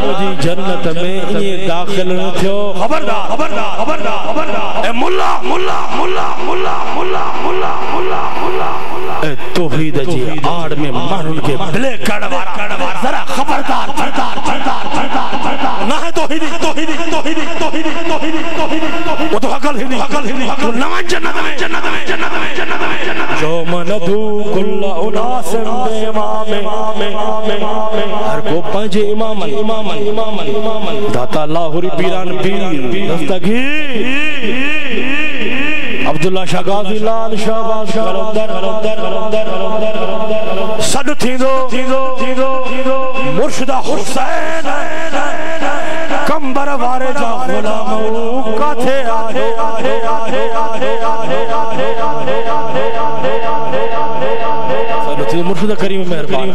मुझी जन्नत में ये दाखिल न थियो खबरदार ए मुल्ला ए तौहीद जी आड़ में मानुन के ब्लैक कार्ड वारा जरा खबरदार ना है तौहीदी वो तो हकल ही नहीं तो नवा जन्नत में जो मनदू कुल्ला उनासिम बेइमामे हर को पंजे इमामन दाता लाहौरी पीरान पीर दस्तगीर अब्दुल्ला शाह गाजी लाल शाहबाज कलंदर सद थींदो मुर्शिदा हुसैन कंबर वारे जा गुलाम काथे आहे मुर्शिद करीम मेहरबान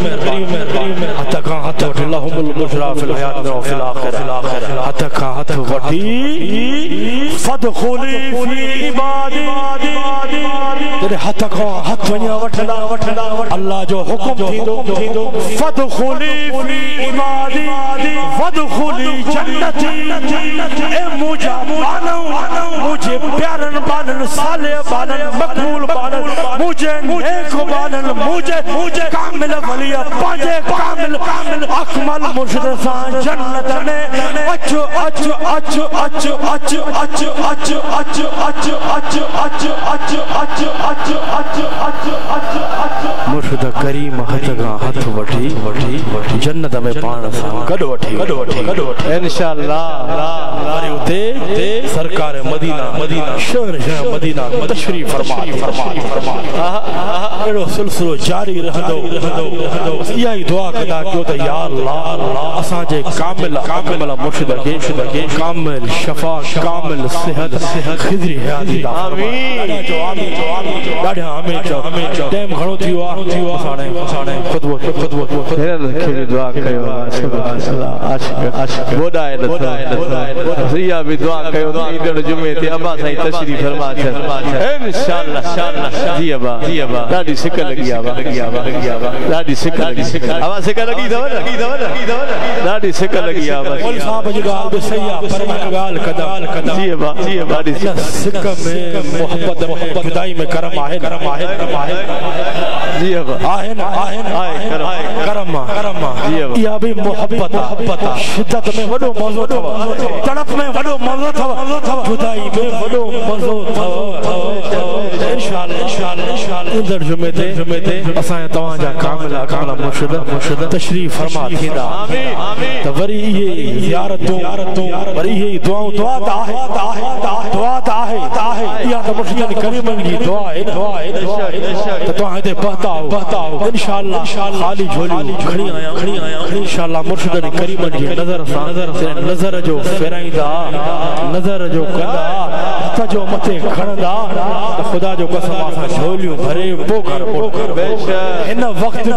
हत्ता हथ वठ लहुमुल बुशरा फिल हयात व फिल आखिरह हत्ता हथ वठी फदखुली फी इबादी तेरे हथ वञा वठला अल्लाह जो हुक्म थींदो फदखुली फी इबादी वदखुली जन्नती ए मुझा मुझे प्यारन बानन साले बानन मकबूल बानन मुझे नेक बानन मुझे कामिल वलिया पांजे कामिल अकमल मुर्शिद सा जन्नत में मुर्शिद करीम हथ वठी जन्नत में पाण सा गड वठी इंशाअल्लाह वरी उते सरकार मदीना शहर मदीना तशरीफ फरमा एड़ो सिलसिलो जारी रहंदो इहा ई दुआ कदा कयो त या अल्लाह असां जे कामिल मुर्शिद के कामिल शफा कामिल सेहत खिदरी हयाती दा आमीन ॾाढा आमीन चओ टाइम घणो थियो आहे असां खुदबो खिदरी दुआ कयो सुभान अल्लाह आशिक बोडाए इहा भी दुआ कयो ईदड़ जुमे ते अबा साईं तशरीफ फरमा इंशाअल्लाह जी अबा ॾाढी सिक लगी आवा ॾाढी सिक आवा सिक लगी अथव ॾाढी सिक लगी आवा बोल साहब जी ॻाल्हि बि सही आहे पर मां ॻाल्हि कदा जी अबा ॾाढी सिक में मोहब्बत जुदाई में करम आहे जी अबा आहे करम जी अबा इहा भी मोहब्बत शिद्दत में वॾो मज़ो अथव तड़प में वॾो मज़ो अथव जुदाई में वॾो मज़ो अथव इंशाअल्लाह इंदड़ जुमे ते असां तव्हांजा कामिल मुर्शिद तशरीफ फरमा थींदा त वरी इहे ज़ियारतूं वरी इहे दुआऊं दुआ त आहे इहा त मुर्शिदनि करीमनि जी दुआ आहे त तव्हां हिते बहताओ इंशाअल्लाह ख़ाली झोलियूं खणी आया इंशाअल्लाह मुर्शिदनि करीमनि जी नज़र जो फेराईंदा नज़र जो कंदा हथ जो मथे खणंदा त ख़ुदा जो कसम असां झोलियूं भरे पोकर इन वक्त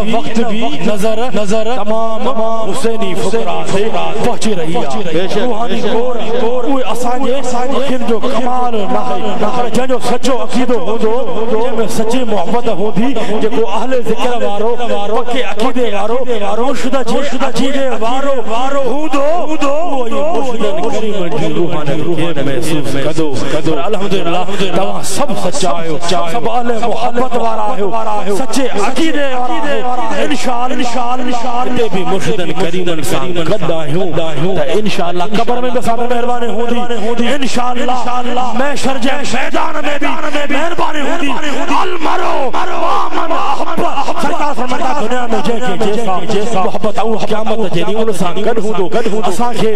भी नजर तमाम हुसैनी फुकरा से पहुंची रही है रूहानी कोर उहे असांजे अखियुनि जो कमाल नाहे जंहिंजो सचो अक़ीदो हूंदो जंहिंमें सची मोहब्बत हूंदी जेको अहले ज़िक्र वारो पके अक़ीदे वारो मुर्शिद जे अक़ीदे वारो हूंदो उहो ई मुर्शिदनि करीमनि जी रूहानी खे महसूस कंदो अल्हम्दुलिल्लाह तव्हां सभु सचा आहियो सभु अहले मोहब्बत मोहब्बत वारा हो सच्चे अकीदे वारा इंशाअल्लाह ते भी मुर्शिदन करीमन सा गदा हूं त इंशाअल्लाह कब्र में बसा मेहरबानी होंदी इंशाअल्लाह मैं शरजे मैदान में भी मेहरबानी होंदी अल मरो मन अहब्बा सरकार फरमाता दुनिया में जैसा मोहब्बत औ क़यामत जेदी उन सा गड हूंदो असांखे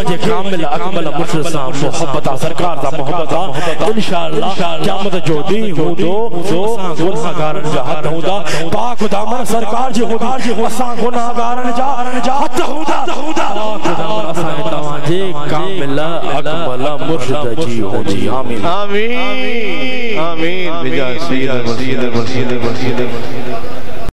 जे कामिल अकमल मुर्शिद सा मोहब्बत सरकार दा मोहब्बत इंशाअल्लाह क़यामत जो दी हूंदो असां गुनाहगारन जा हथ हूंदा पाक दामन सरकार जी होंदी असां गुनाहगारन जा हथ हूंदा पाक दामन असां तवां जे कामिल अकमल मुर्शिद जी होंदी आमीन आमीन आमीन बिजा सैयद मुर्शिद